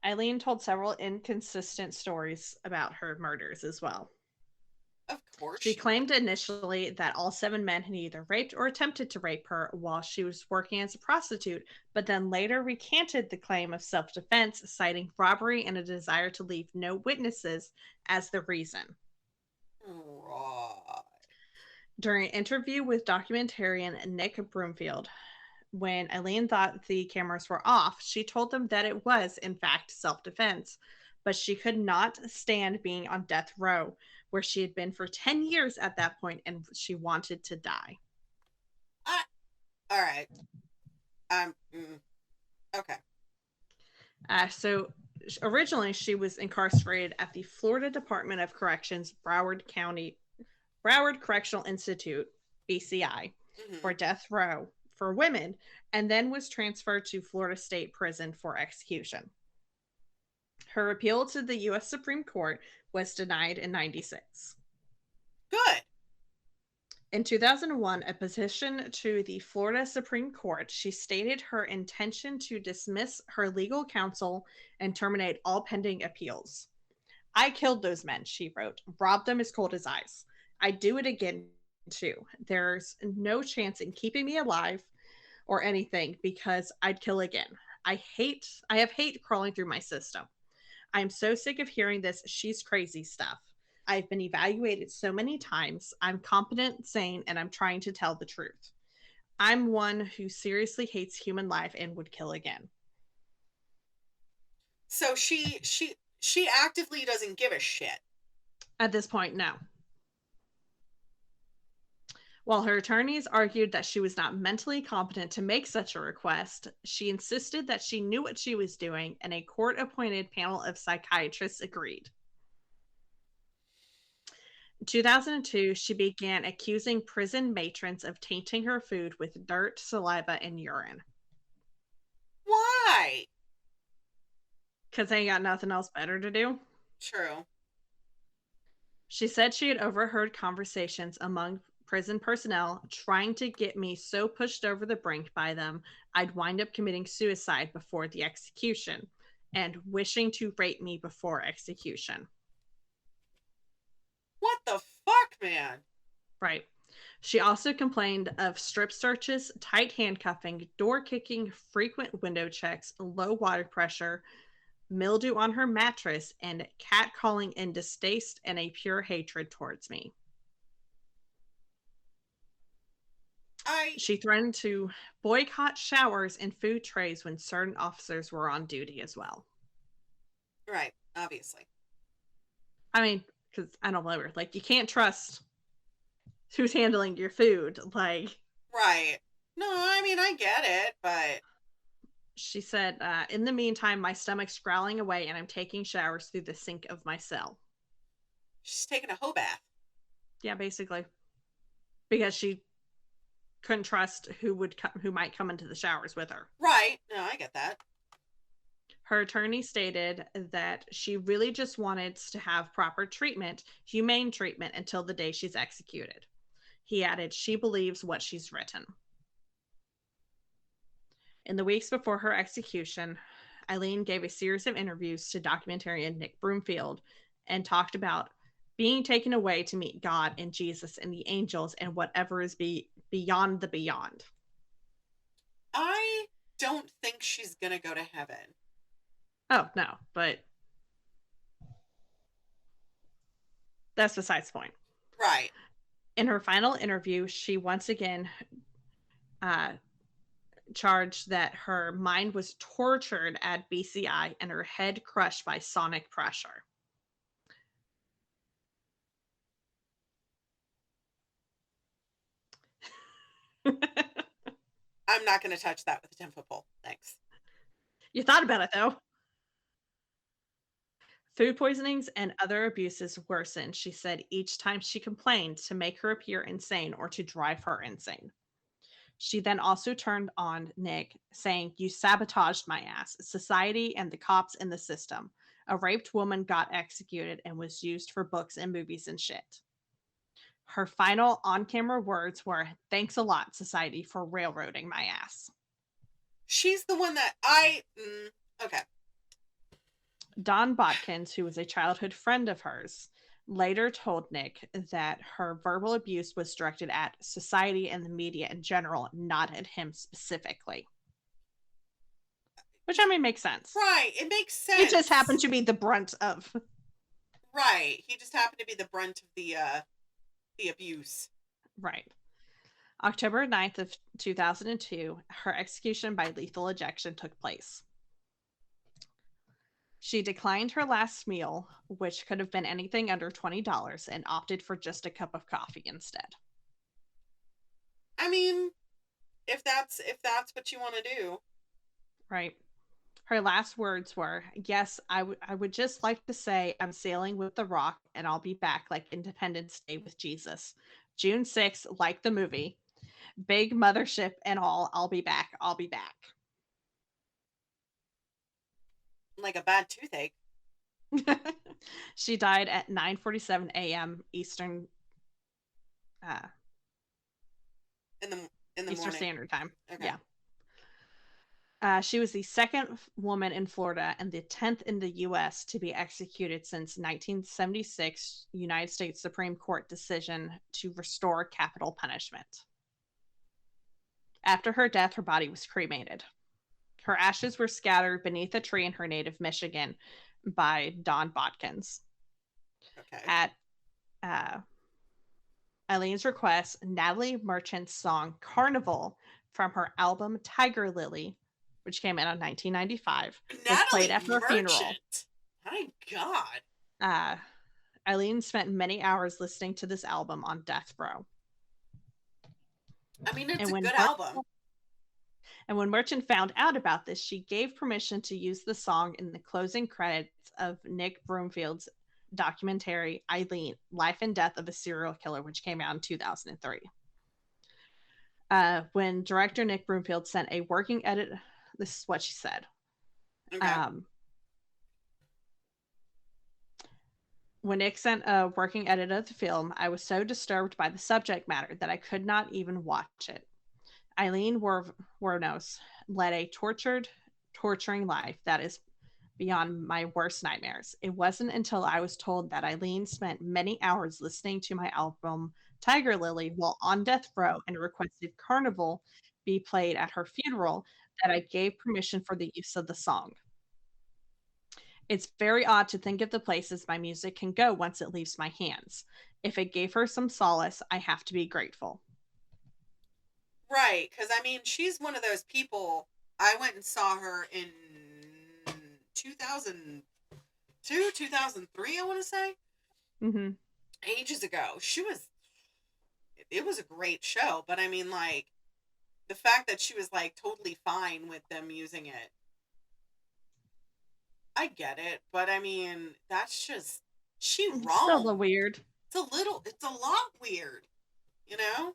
Aileen told several inconsistent stories about her murders as well. Of course. She claimed initially that all 7 men had either raped or attempted to rape her while she was working as a prostitute, but then later recanted the claim of self-defense, citing robbery and a desire to leave no witnesses as the reason. Right. During an interview with documentarian Nick Broomfield, when Aileen thought the cameras were off, she told them that it was, in fact, self-defense, but she could not stand being on death row, where she had been for 10 years at that point, and she wanted to die. All right. Okay. So originally she was incarcerated at the Florida Department of Corrections, Broward Correctional Institute, BCI, for death row for women, and then was transferred to Florida State Prison for execution. Her appeal to the U.S. Supreme Court was denied in 96. Good. In 2001, a petition to the Florida Supreme Court, she stated her intention to dismiss her legal counsel and terminate all pending appeals. I killed those men, she wrote, robbed them as cold as ice. I'd do it again, too. There's no chance in keeping me alive or anything because I'd kill again. I have hate crawling through my system. I'm so sick of hearing this she's crazy stuff. I've been evaluated so many times. I'm competent, sane, and I'm trying to tell the truth. I'm one who seriously hates human life and would kill again. So she actively doesn't give a shit. At this point, no. While her attorneys argued that she was not mentally competent to make such a request, she insisted that she knew what she was doing, and a court-appointed panel of psychiatrists agreed. In 2002, she began accusing prison matrons of tainting her food with dirt, saliva, and urine. Why? Because they ain't got nothing else better to do. True. She said she had overheard conversations among prison personnel trying to get me so pushed over the brink by them, I'd wind up committing suicide before the execution and wishing to rape me before execution. What the fuck, man? Right. She also complained of strip searches, tight handcuffing, door kicking, frequent window checks, low water pressure, mildew on her mattress, and catcalling in distaste and a pure hatred towards me. She threatened to boycott showers and food trays when certain officers were on duty as well. Right, obviously. I mean, because I don't blame her. Like, you can't trust who's handling your food. Like, right. No, I mean, I get it, but... She said, in the meantime, my stomach's growling away and I'm taking showers through the sink of my cell. She's taking a hoe bath. Yeah, basically. Because she couldn't trust who might come into the showers with her. Right. No, I get that. Her attorney stated that she really just wanted to have proper treatment, humane treatment, until the day she's executed. He added, she believes what she's written. In the weeks before her execution, Aileen gave a series of interviews to documentarian Nick Broomfield and talked about being taken away to meet God and Jesus and the angels and whatever is beyond the beyond. I don't think she's going to go to heaven. Oh, no, but that's besides the point. Right. In her final interview, she once again charged that her mind was tortured at BCI and her head crushed by sonic pressure. I'm not going to touch that with a 10-foot pole. Thanks. You thought about it, though. Food poisonings and other abuses worsened, she said, each time she complained, to make her appear insane or to drive her insane. She then also turned on Nick, saying, you sabotaged my ass, society and the cops in the system. A raped woman got executed and was used for books and movies and shit. Her final on-camera words were, thanks a lot, society, for railroading my ass. She's the one that okay. Don Botkins, who was a childhood friend of hers, later told Nick that her verbal abuse was directed at society and the media in general, not at him specifically. Which, I mean, makes sense. Right, it makes sense. He just happened to be the brunt of... Right, he just happened to be the brunt of the abuse. Right. October 9th of 2002, her execution by lethal ejection took place. She declined her last meal, which could have been anything under $20, and opted for just a cup of coffee instead. I mean, if that's what you want to do. Right. Her last words were, yes, I would just like to say I'm sailing with the Rock and I'll be back like Independence Day with Jesus. June 6th, like the movie. Big mothership and all, I'll be back. I'll be back. Like a bad toothache. She died at 9:47 a.m. Eastern In the Eastern morning. Standard Time. Okay. Yeah. She was the second woman in Florida and the 10th in the U.S. to be executed since 1976 United States Supreme Court decision to restore capital punishment. After her death, her body was cremated. Her ashes were scattered beneath a tree in her native Michigan by Don Bodkins. Okay. At Eileen's request, Natalie Merchant's song Carnival from her album Tiger Lily, which came out in 1995, was played Natalie at her funeral. Merchant. My God. Aileen spent many hours listening to this album on death row. I mean, it's And a when good album. Merchant found out about this, she gave permission to use the song in the closing credits of Nick Broomfield's documentary Aileen, Life and Death of a Serial Killer, which came out in 2003. When director Nick Broomfield sent a working edit, this is what she said. Okay. When Nick sent a working edit of the film, I was so disturbed by the subject matter that I could not even watch it. Aileen Wuornos led a torturing life that is beyond my worst nightmares. It wasn't until I was told that Aileen spent many hours listening to my album Tiger Lily while on death row and requested Carnival be played at her funeral that I gave permission for the use of the song. It's very odd to think of the places my music can go once it leaves my hands. If it gave her some solace, I have to be grateful. Right, because I mean, she's one of those people. I went and saw her in 2002, 2003, I want to say. Mm-hmm. Ages ago. It was a great show, but I mean, like, the fact that she was, like, totally fine with them using it. I get it, but I mean, that's just, she It's wrong. still a little weird. It's a lot weird, you know?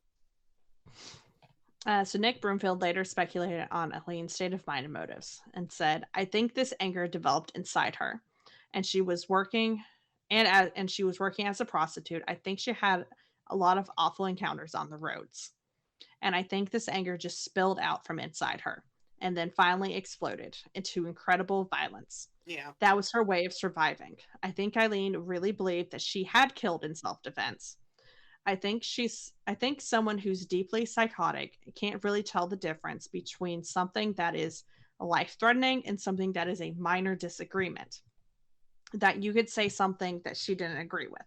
So Nick Broomfield later speculated on Aileen's state of mind and motives and said, "I think this anger developed inside her, and she was working, and she was working as a prostitute. I think she had a lot of awful encounters on the roads, and I think this anger just spilled out from inside her, and then finally exploded into incredible violence. Yeah. That was her way of surviving. I think Aileen really believed that she had killed in self-defense." I think someone who's deeply psychotic can't really tell the difference between something that is life-threatening and something that is a minor disagreement. That you could say something that she didn't agree with.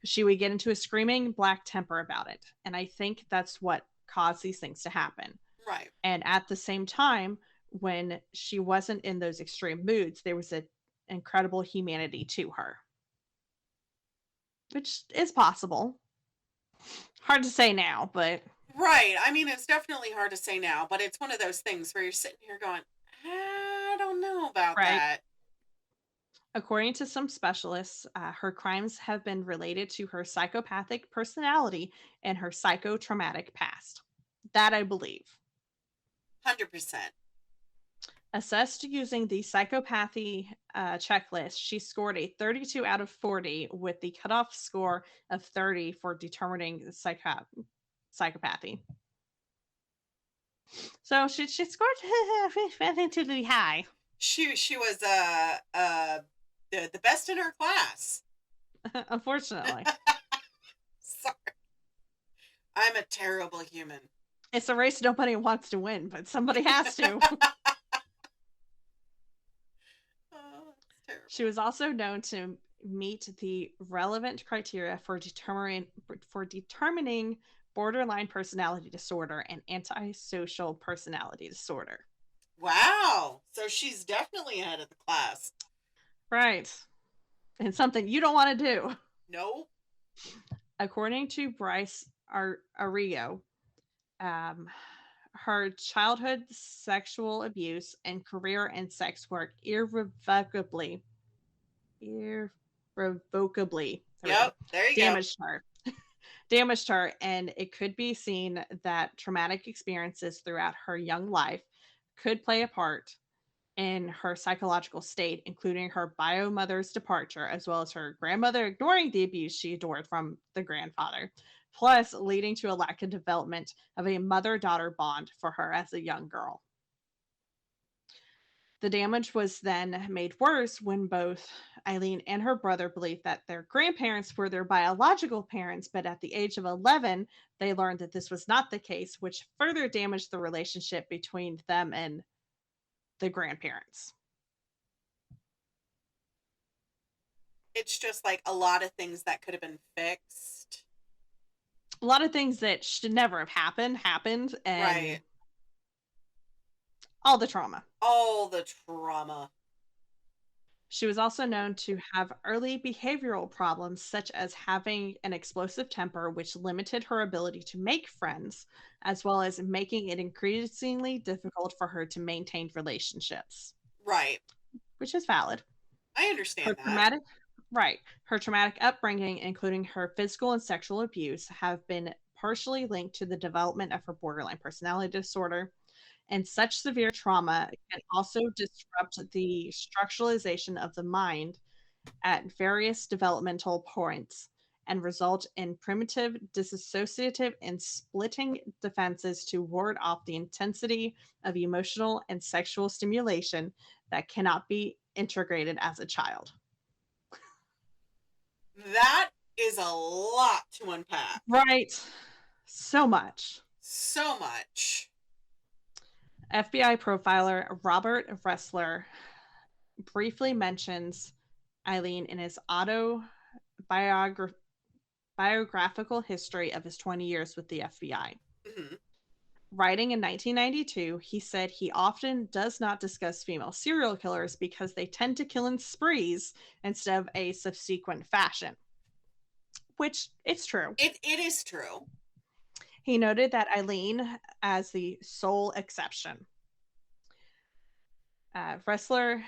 She would get into a screaming black temper about it. And I think that's what caused these things to happen. Right. And at the same time, when she wasn't in those extreme moods, there was an incredible humanity to her. Which is possible. Hard to say now, but... Right. I mean, it's definitely hard to say now, but it's one of those things where you're sitting here going, I don't know about that. According to some specialists, her crimes have been related to her psychopathic personality and her psychotraumatic past. That I believe. 100%. Assessed using the psychopathy checklist, she scored a 32 out of 40 with the cutoff score of 30 for determining psychopathy. So she scored relatively high. She was the best in her class. Unfortunately. Sorry. I'm a terrible human. It's a race nobody wants to win, but somebody has to. She was also known to meet the relevant criteria for determining borderline personality disorder and antisocial personality disorder. Wow. So she's definitely ahead of the class. Right. And something you don't want to do. Nope. According to Bryce Arrigo, her childhood sexual abuse and career in sex work irrevocably Yep, there you damaged her. Damaged her, and it could be seen that traumatic experiences throughout her young life could play a part in her psychological state, including her bio mother's departure, as well as her grandmother ignoring the abuse she endured from the grandfather. plus leading to a lack of development of a mother-daughter bond for her as a young girl. The damage was then made worse when both Aileen and her brother believed that their grandparents were their biological parents, but at the age of 11, they learned that this was not the case, which further damaged the relationship between them and the grandparents. It's just like a lot of things that could have been fixed. A lot of things that should never have happened, and Right. all the trauma. All the trauma. She was also known to have early behavioral problems, such as having an explosive temper, which limited her ability to make friends, as well as making it increasingly difficult for her to maintain relationships, Right. which is valid. I Her understand that. traumatic right. Her traumatic upbringing, including her physical and sexual abuse, have been partially linked to the development of her borderline personality disorder, and such severe trauma can also disrupt the structuralization of the mind at various developmental points and result in primitive, dissociative, and splitting defenses to ward off the intensity of emotional and sexual stimulation that cannot be integrated as a child. That is a lot to unpack. Right. So much. So much. FBI profiler Robert Ressler briefly mentions Aileen in his biographical history of his 20 years with the FBI. Mm-hmm. Writing in 1992, he said he often does not discuss female serial killers because they tend to kill in sprees instead of a subsequent fashion. Which, it's true. It is true. He noted that Aileen as the sole exception. Ressler,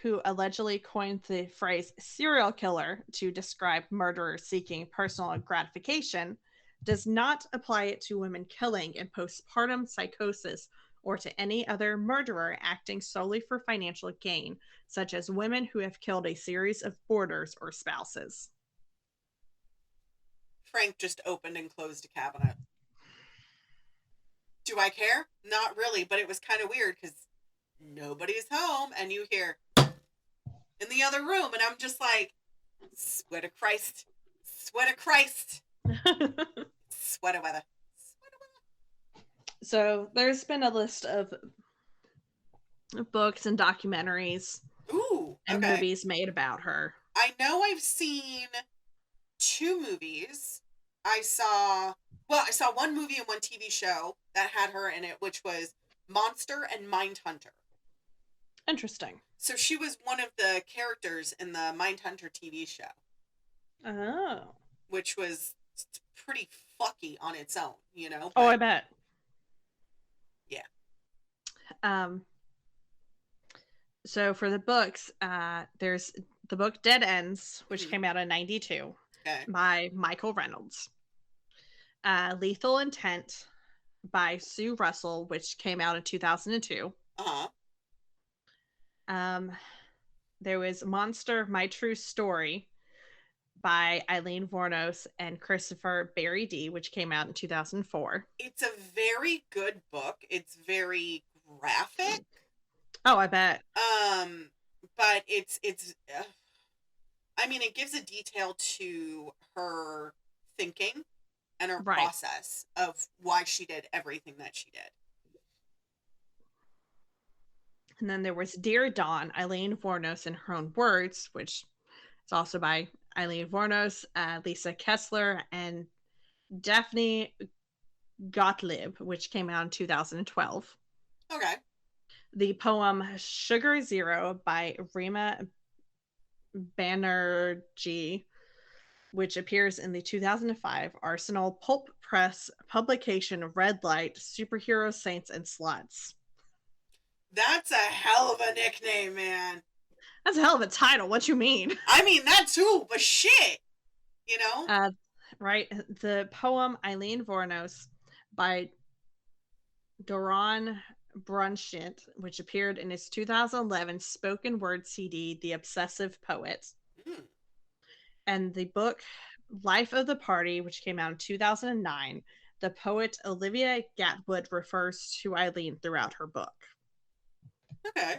who allegedly coined the phrase serial killer to describe murderers seeking personal gratification, does not apply it to women killing in postpartum psychosis or to any other murderer acting solely for financial gain, such as women who have killed a series of boarders or spouses. Frank just opened and closed a cabinet. Do I care? Not really, but it was kind of weird because nobody's home and you hear in the other room, and I'm just like, sweat of Christ, sweat of Christ, sweat of weather. So there's been a list of books and documentaries and movies made about her. I know I've seen 2 movies. I saw one movie and one TV show that had her in it, which was Monster and Mindhunter. Interesting. So she was one of the characters in the Mindhunter TV show. Oh. Which was pretty fucky on its own, you know? But, I bet. Yeah. So for the books, there's the book Dead Ends, which came out in 92 by Michael Reynolds. Lethal Intent by Sue Russell, which came out in 2002. Uh-huh. There was Monster, My True Story by Aileen Wuornos and Christopher Barry D, which came out in 2004. It's a very good book. It's very graphic. Oh, I bet. But it's I mean, it gives a detail to her thinking and her process of why she did everything that she did. And then there was Dear Dawn, Aileen Wuornos in her own words, which is also by Aileen Wuornos, Lisa Kessler, and Daphne Gottlieb, which came out in 2012. Okay. The poem Sugar Zero by Rima Banerjee, which appears in the 2005 Arsenal Pulp Press publication Red Light, Superhero Saints and Sluts. That's a hell of a nickname, man. That's a hell of a title. What you mean? I mean, that too, but shit. You know? Right. The poem Aileen Wuornos by Doron Brunshint, which appeared in his 2011 spoken word CD, The Obsessive Poet. And the book Life of the Party, which came out in 2009, the poet Olivia Gatwood refers to Aileen throughout her book. Okay.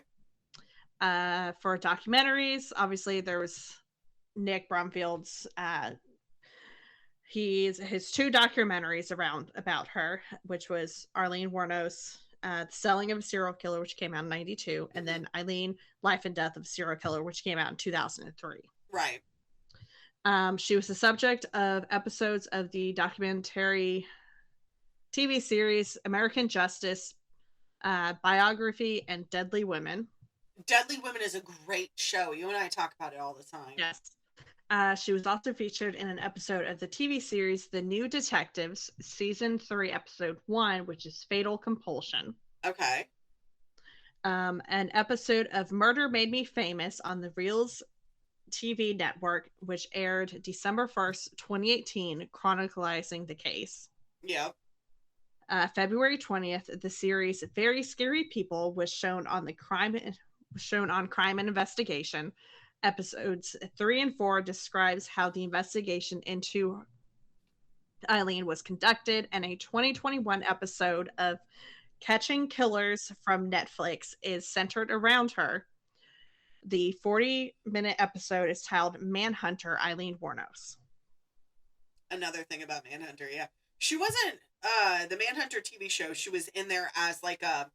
For documentaries, obviously there was Nick Bromfield's his two documentaries about her, which was Aileen Wuornos, The Selling of a Serial Killer, which came out in 92, and then Aileen, Life and Death of a Serial Killer, which came out in 2003. Right. She was the subject of episodes of the documentary TV series American Justice, Biography, and Deadly Women. Deadly Women is a great show. You and I talk about it all the time. Yes. She was also featured in an episode of the TV series The New Detectives, Season 3, Episode 1, which is Fatal Compulsion. Okay. An episode of Murder Made Me Famous on the Reels TV network, which aired December 1st, 2018, chronicling the case. Yep. February 20th, the series Very Scary People was shown on Crime and Investigation. Episodes 3 and 4 describes how the investigation into Aileen was conducted, and a 2021 episode of Catching Killers from Netflix is centered around her. The 40-minute episode is titled Manhunter, Aileen Wuornos. Another thing about Manhunter, yeah. She wasn't the Manhunter TV show, she was in there as like a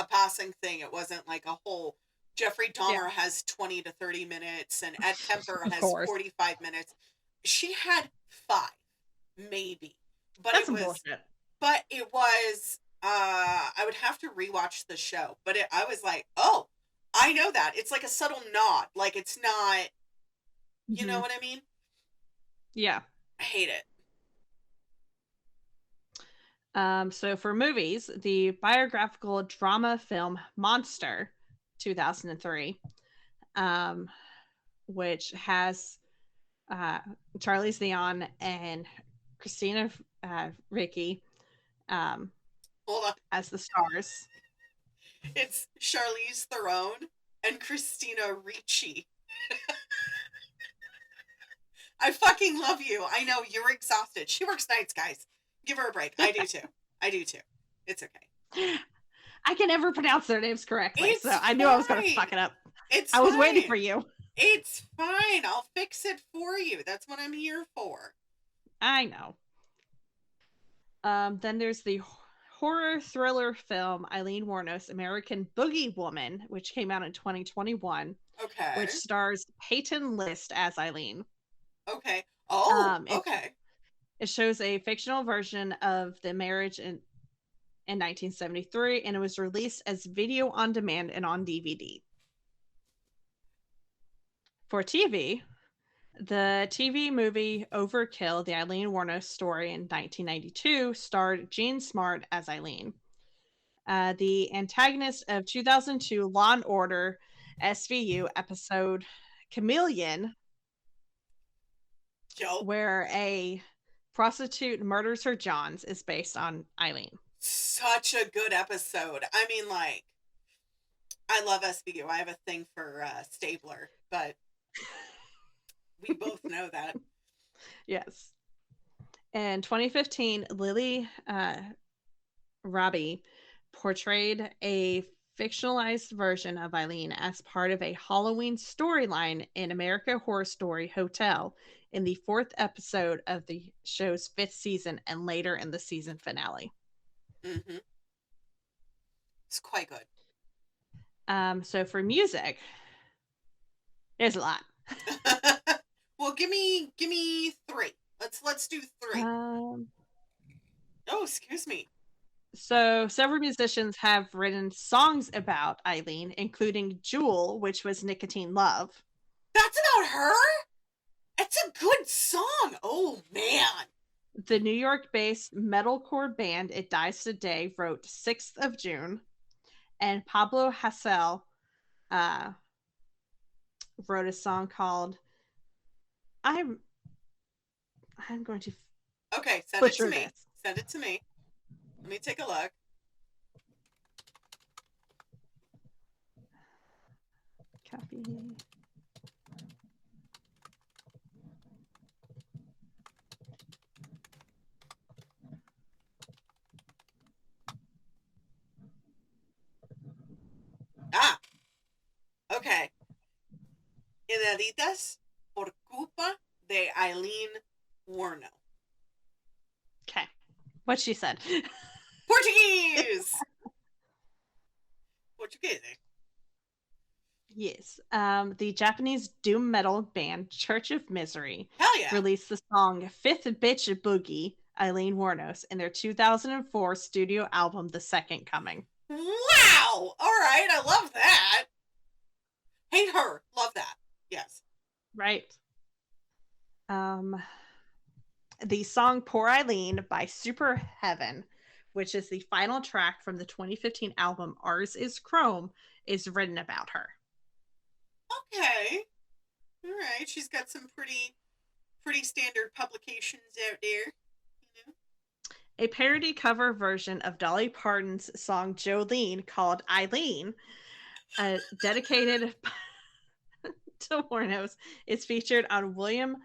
passing thing. It wasn't like a whole Jeffrey Dahmer has 20 to 30 minutes and Ed Kemper has 45 minutes. She had 5, maybe. But That's it was bullshit. But it was I would have to rewatch the show, but I was like, oh, I know that. It's like a subtle nod. Like it's not, you know what I mean? Yeah. I hate it. So for movies, the biographical drama film Monster, 2003, which has Charlize Theron and Christina Ricci as the stars. It's Charlize Theron and Christina Ricci. I fucking love you. I know you're exhausted. She works nights, guys. Give her a break. I do too. I do too. It's okay. I can never pronounce their names correctly, so I knew I was going to fuck it up. I was waiting for you. It's fine. I'll fix it for you. That's what I'm here for. I know. Then there's the horror thriller film Aileen Wuornos, American Boogie Woman, which came out in 2021. Okay. Which stars Peyton List as Aileen. Okay. Oh, okay. It shows a fictional version of the marriage in 1973, and it was released as video on demand and on DVD. For TV, the TV movie Overkill, the Aileen Wuornos story in 1992, starred Jean Smart as Aileen. The antagonist of 2002 Law & Order SVU episode Chameleon, where a prostitute murders her Johns, is based on Aileen. Such a good episode. I mean, like, I love SVU. I have a thing for Stabler, but we both know that. Yes. In 2015, Lily Rabi portrayed a fictionalized version of Aileen as part of a Halloween storyline in American Horror Story Hotel in the 4th episode of the show's 5th season and later in the season finale. Mm-hmm. It's quite good. So for music, there's a lot. Well, give me 3. Let's do 3. Oh, excuse me. So several musicians have written songs about Aileen, including Jewel, which was Nicotine Love. That's about her? It's a good song. Oh, man. The New York-based metalcore band It Dies Today wrote 6th of June, and Pablo Hasél wrote a song called I'm going to send it to me. Send it to me. Let me take a look. Copy. Ineditas por culpa de Aileen Wuornos. Okay. What she said. Portuguese! Portuguese. Yes. The Japanese doom metal band Church of Misery Hell yeah. released the song Fifth Bitch Boogie, Aileen Wuornos, in their 2004 studio album, The Second Coming. Wow! Alright, I love that. Hate her. Love that. Yes. Right. The song Poor Eileen by Super Heaven, which is the final track from the 2015 album Ours is Chrome, is written about her. Okay. Alright, she's got some pretty standard publications out there. You know? A parody cover version of Dolly Parton's song Jolene called Eileen, dedicated to Wuornos, is featured on William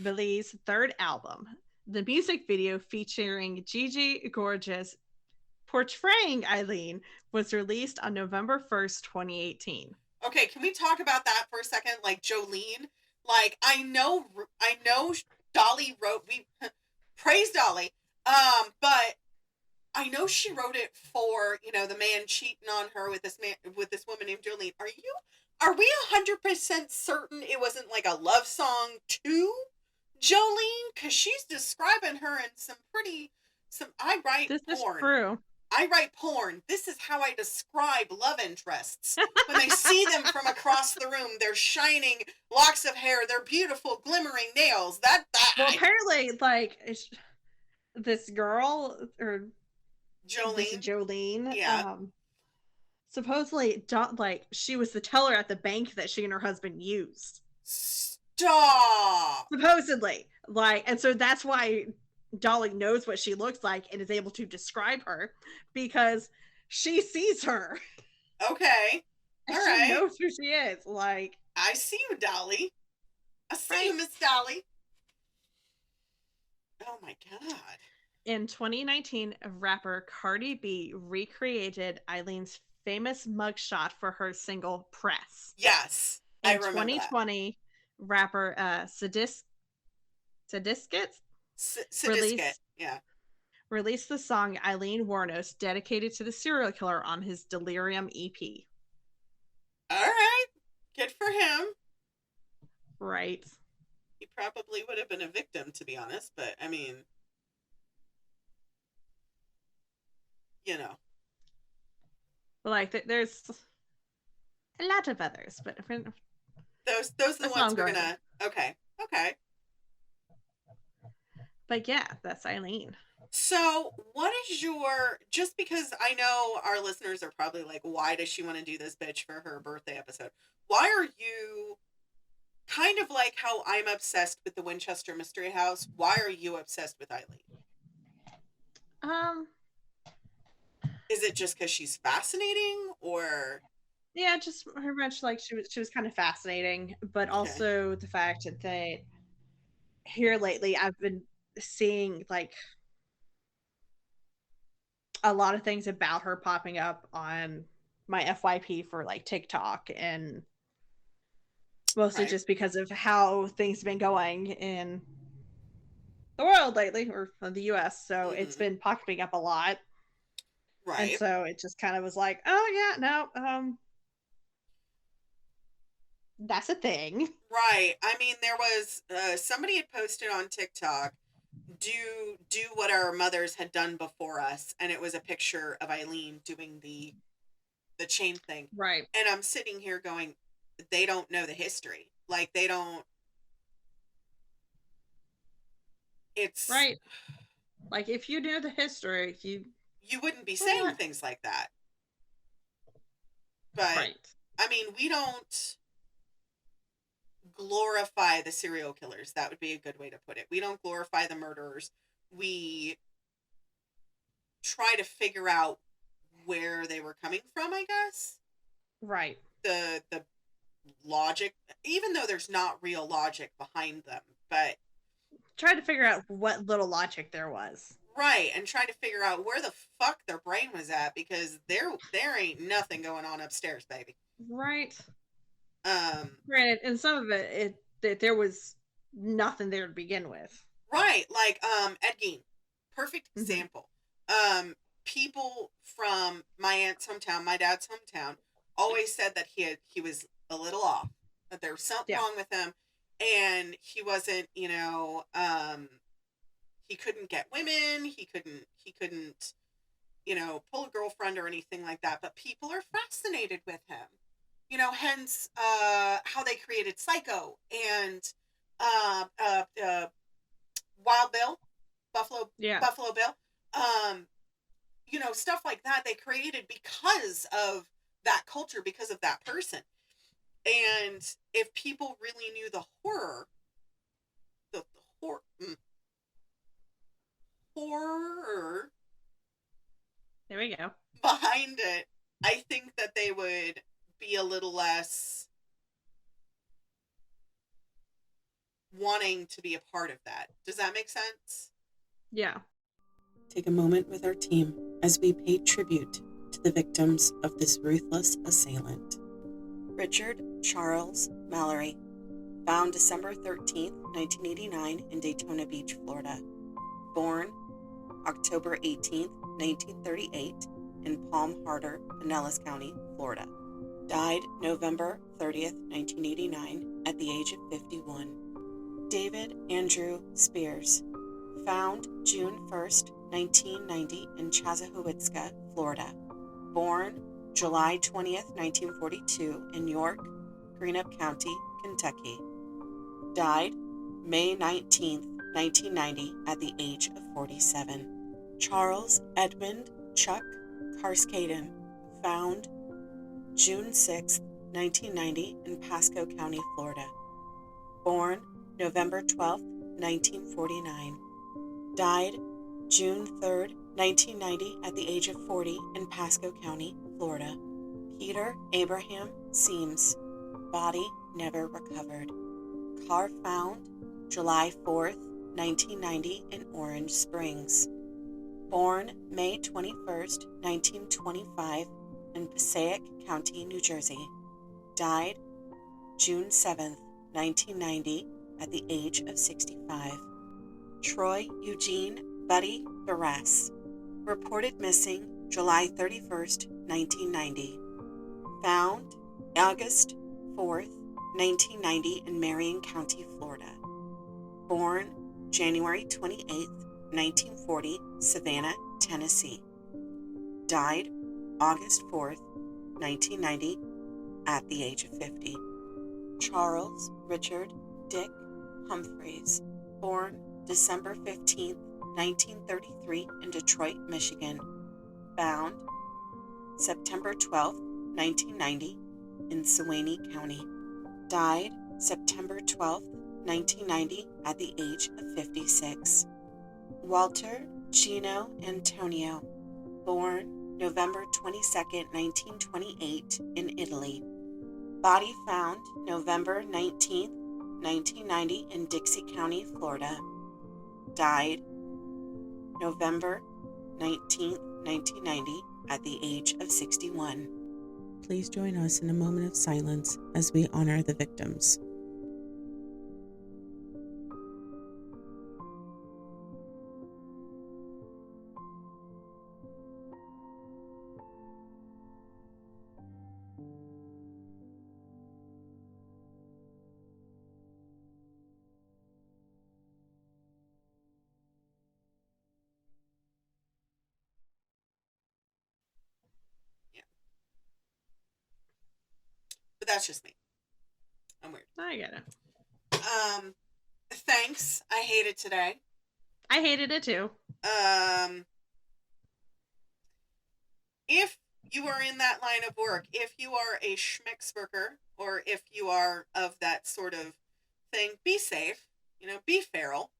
Billy's third album. The music video featuring Gigi Gorgeous portraying Eileen was released on November 1st, 2018. Okay, can we talk about that for a second? Like Jolene, like I know Dolly wrote, we praise Dolly, but I know she wrote it for, you know, the man cheating on her with this woman named Jolene. Are we 100% certain it wasn't like a love song to Jolene? Because she's describing her in I write this porn. Is true. I write porn. This is how I describe love interests. When I see them from across the room, they're shining locks of hair, they're beautiful, glimmering nails. Well, apparently, like, this girl, or Jolene, yeah. Supposedly, like, she was the teller at the bank that she and her husband used. Stop! Supposedly. Like, and so that's why Dolly knows what she looks like and is able to describe her, because she sees her. Okay. And she knows who she is. Like, I see you, Dolly. I see you, Miss Dolly. Oh my God. In 2019, rapper Cardi B recreated Eileen's famous mugshot for her single Press. Yes. I remember 2020, that. Rapper released the song Aileen Wuornos, dedicated to the serial killer, on his Delirium EP. All right. Good for him. Right. He probably would have been a victim, to be honest, but I mean, you know. Like, there's a lot of others, but those are the ones we're gonna. Okay. But yeah, that's Aileen. So, what is just because I know our listeners are probably like, why does she want to do this bitch for her birthday episode? Why are you kind of like how I'm obsessed with the Winchester Mystery House? Why are you obsessed with Aileen? Is it just because she's fascinating, or? Yeah, just very much like she was kind of fascinating, but also the fact that here lately I've been seeing like a lot of things about her popping up on my FYP for like TikTok, and mostly just because of how things have been going in the world lately, or the US. So it's been popping up a lot. Right. And so it just kind of was like, oh yeah, no, that's a thing. Right. I mean, there was somebody had posted on TikTok, do what our mothers had done before us, and it was a picture of Aileen doing the chain thing. Right. And I'm sitting here going, they don't know the history. Like, they don't. It's right. Like, if you knew the history, you wouldn't be saying things like that. But I mean, we don't glorify the serial killers. That would be a good way to put it. We don't glorify the murderers. We try to figure out where they were coming from, I guess. Right. The logic, even though there's not real logic behind them, but try to figure out what little logic there was. Right, and try to figure out where the fuck their brain was at, because there ain't nothing going on upstairs, baby. Right. Granted, and some of that there was nothing there to begin with. Right, like Ed Gein, perfect Mm-hmm. example. People from my aunt's hometown, my dad's hometown, always said that he was a little off, that there was something wrong with him, and he wasn't, he couldn't get women, he couldn't, pull a girlfriend or anything like that. But people are fascinated with him, hence how they created Psycho and uh, uh, uh, Wild Bill, Buffalo Bill, stuff like that. They created because of that culture, because of that person. And if people really knew the horror, the horror, horror there we go, behind it, I think that they would be a little less wanting to be a part of that. Does that make sense? Yeah. Take a moment with our team as we pay tribute to the victims of this ruthless assailant. Richard Charles Mallory, found December 13th, 1989 in Daytona Beach, Florida. Born October 18th, 1938 in Palm Harbor, Pinellas County, Florida. Died November 30th, 1989 at the age of 51. David Andrew Spears, found June 1st, 1990 in Chassahowitzka, Florida. Born July 20th, 1942 in York, Greenup County, Kentucky. Died May 19th, 1990 at the age of 47. Charles Edmund Chuck Carskaden, found June 6th, 1990 in Pasco County, Florida. Born November 12th, 1949. Died June 3rd, 1990 at the age of 40 in Pasco County, Florida. Peter Abraham Seams, body never recovered. Car found July 4th, 1990 in Orange Springs. Born May 21st, 1925 in Passaic County, New Jersey. Died June 7th, 1990 at the age of 65. Troy Eugene Buddy Barras, reported missing July 31st, 1990. Found August 4th, 1990 in Marion County, Florida. Born January 28th, 1940, Savannah, Tennessee. Died August 4th, 1990 at the age of 50. Charles Richard Dick Humphreys, born December 15th, 1933 in Detroit, Michigan. Found September 12th, 1990 in Suwannee County. Died September 12th, 1990 at the age of 56. Walter Gino Antonio, born November 22nd, 1928 in Italy. Body found November 19th, 1990 in Dixie County, Florida. Died November 19th, 1990 at the age of 61. Please join us in a moment of silence as we honor the victims. But that's just me. I'm weird. I get it. Thanks. I hate it today. I hated it too. If you are in that line of work, if you are a schmicks worker, or if you are of that sort of thing, be safe. Be feral.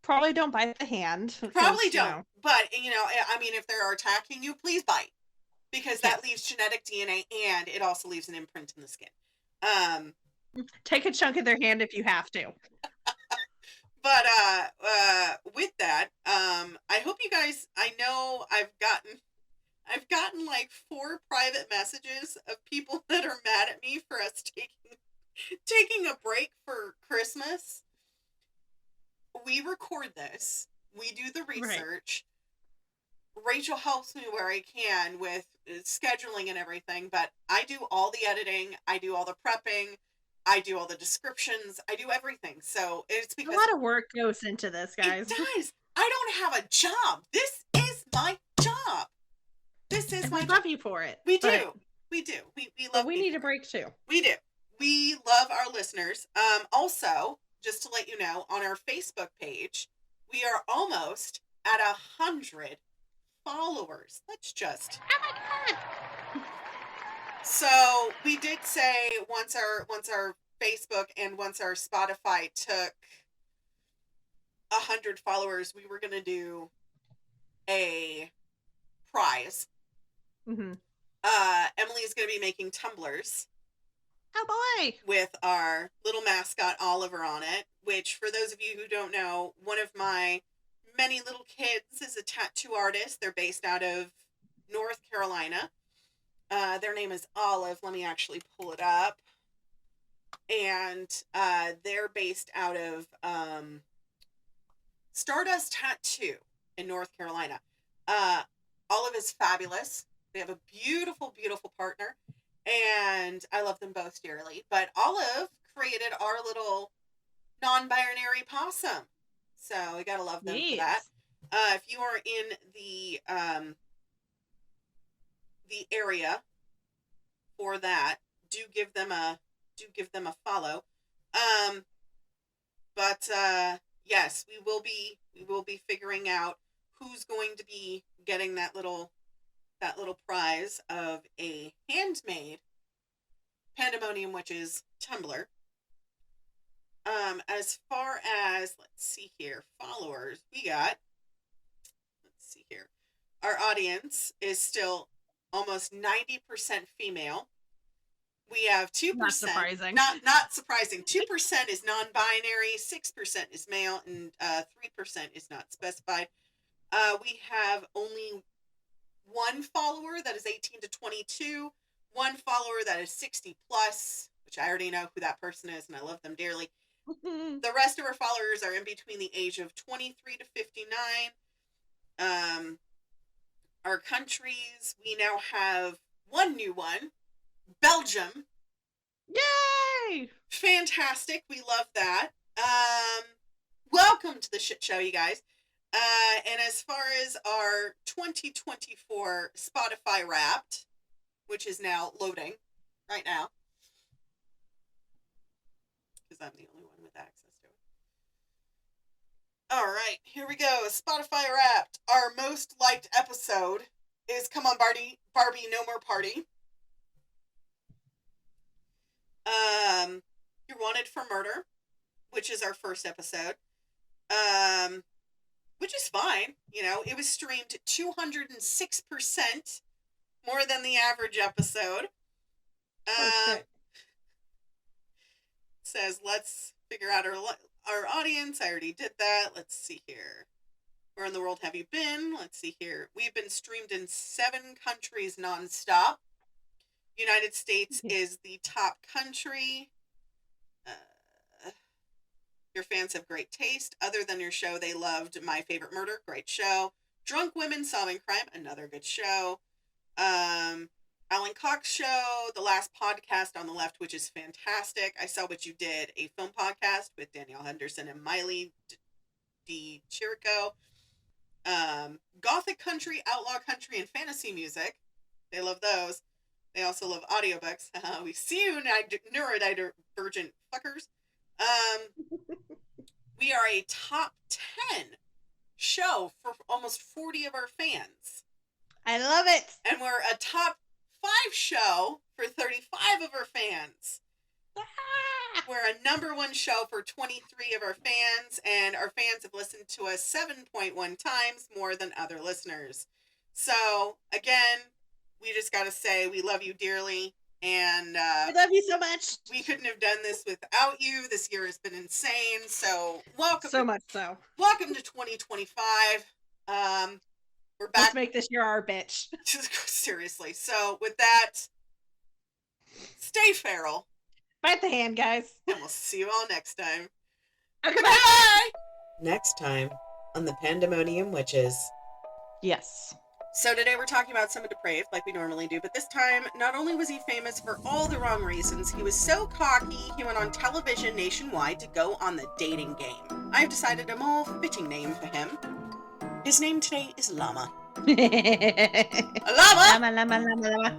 Probably don't bite the hand. Probably don't. But I mean, if they're attacking you, please bite. Because that leaves genetic DNA, and it also leaves an imprint in the skin. Take a chunk of their hand if you have to. But with that, I hope you guys, I know I've gotten I've gotten like 4 private messages of people that are mad at me for us taking a break for Christmas. We record this. We do the research. Right. Rachel helps me where I can with scheduling and everything, but I do all the editing. I do all the prepping. I do all the descriptions. I do everything. So it's because a lot of work goes into this, guys. It does. I don't have a job. This is my job. This is my job. We love you for it. We do. We do. We love. But we need a break too. We do. We love our listeners. Also, just to let you know, on our Facebook page, we are almost at 100 followers. Let's just. Oh my God. So we did say once our Facebook and once our Spotify took 100 followers, we were gonna do a prize. Mm-hmm. Emily is gonna be making tumblers. Oh boy! With our little mascot Oliver on it, which for those of you who don't know, one of my many little kids is a tattoo artist. They're based out of North Carolina. Their name is Olive. Let me actually pull it up. And they're based out of Stardust Tattoo in North Carolina. Olive is fabulous. They have a beautiful, beautiful partner. And I love them both dearly. But Olive created our little non-binary possum. So we gotta love them for that. If you are in the area for that, do give them a follow. But yes, we will be figuring out who's going to be getting that little prize of a handmade Pandemonium Witches tumbler. As far as, let's see here, followers, let's see here. Our audience is still almost 90% female. We have 2%. Not surprising. Not surprising. 2% is non-binary, 6% is male, and 3% is not specified. We have only 1 follower that is 18 to 22, 1 follower that is 60 plus, which I already know who that person is, and I love them dearly. The rest of our followers are in between the age of 23 to 59. Our countries, we now have 1 new one, Belgium. Yay! Fantastic. We love that. Welcome to the shit show, you guys. And as far as our 2024 Spotify Wrapped, which is now loading right now, because I'm the only one with access to it. All right, here we go. Spotify Wrapped. Our most liked episode is Come On Barbie, No More Party. You're Wanted for Murder, which is our first episode. Which is fine. You know, it was streamed 206% more than the average episode. Says, let's figure out our audience. I already did that. Let's see here. Where in the world have you been? Let's see here. We've been streamed in 7 countries nonstop. United States is the top country. Your fans have great taste. Other than your show, they loved My Favorite Murder. Great show. Drunk Women Solving Crime. Another good show. Alan Cox Show. The Last Podcast on the Left, which is fantastic. I Saw What You Did. A film podcast with Danielle Henderson and Miley DiCirico. Gothic Country, Outlaw Country, and Fantasy Music. They love those. They also love audiobooks. We see you, neurodivergent fuckers. We are a top 10 show for almost 40 of our fans. I love it. And we're a top 5 show for 35 of our fans. We're a number 1 show for 23 of our fans, and our fans have listened to us 7.1 times more than other listeners. So, again, we just got to say we love you dearly. And I love you so much. We couldn't have done this without you. This year has been insane. So welcome. So much so. Welcome to 2025. We're back. Let's make this year our bitch. Seriously. So with that, stay feral. Bite the hand, guys. And we'll see you all next time. Okay, bye! Next time on the Pandemonium Witches. Yes. So today we're talking about Someone Depraved, like we normally do, but this time, not only was he famous for all the wrong reasons, he was so cocky, he went on television nationwide to go on the dating game. I've decided a more fitting name for him. His name today is Llama. Llama? Llama.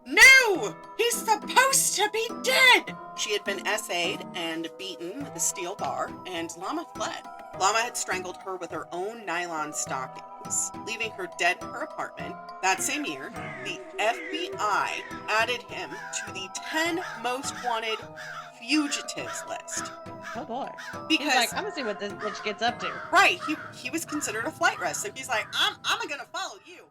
No! He's supposed to be dead! She had been essayed and beaten with a steel bar, and Llama fled. Llama had strangled her with her own nylon stockings, leaving her dead in her apartment. That same year, the FBI added him to the 10 most wanted fugitives list. Oh boy. Because he's like, I'm gonna see what this bitch gets up to. Right, he was considered a flight risk, so he's like, I'm gonna follow you.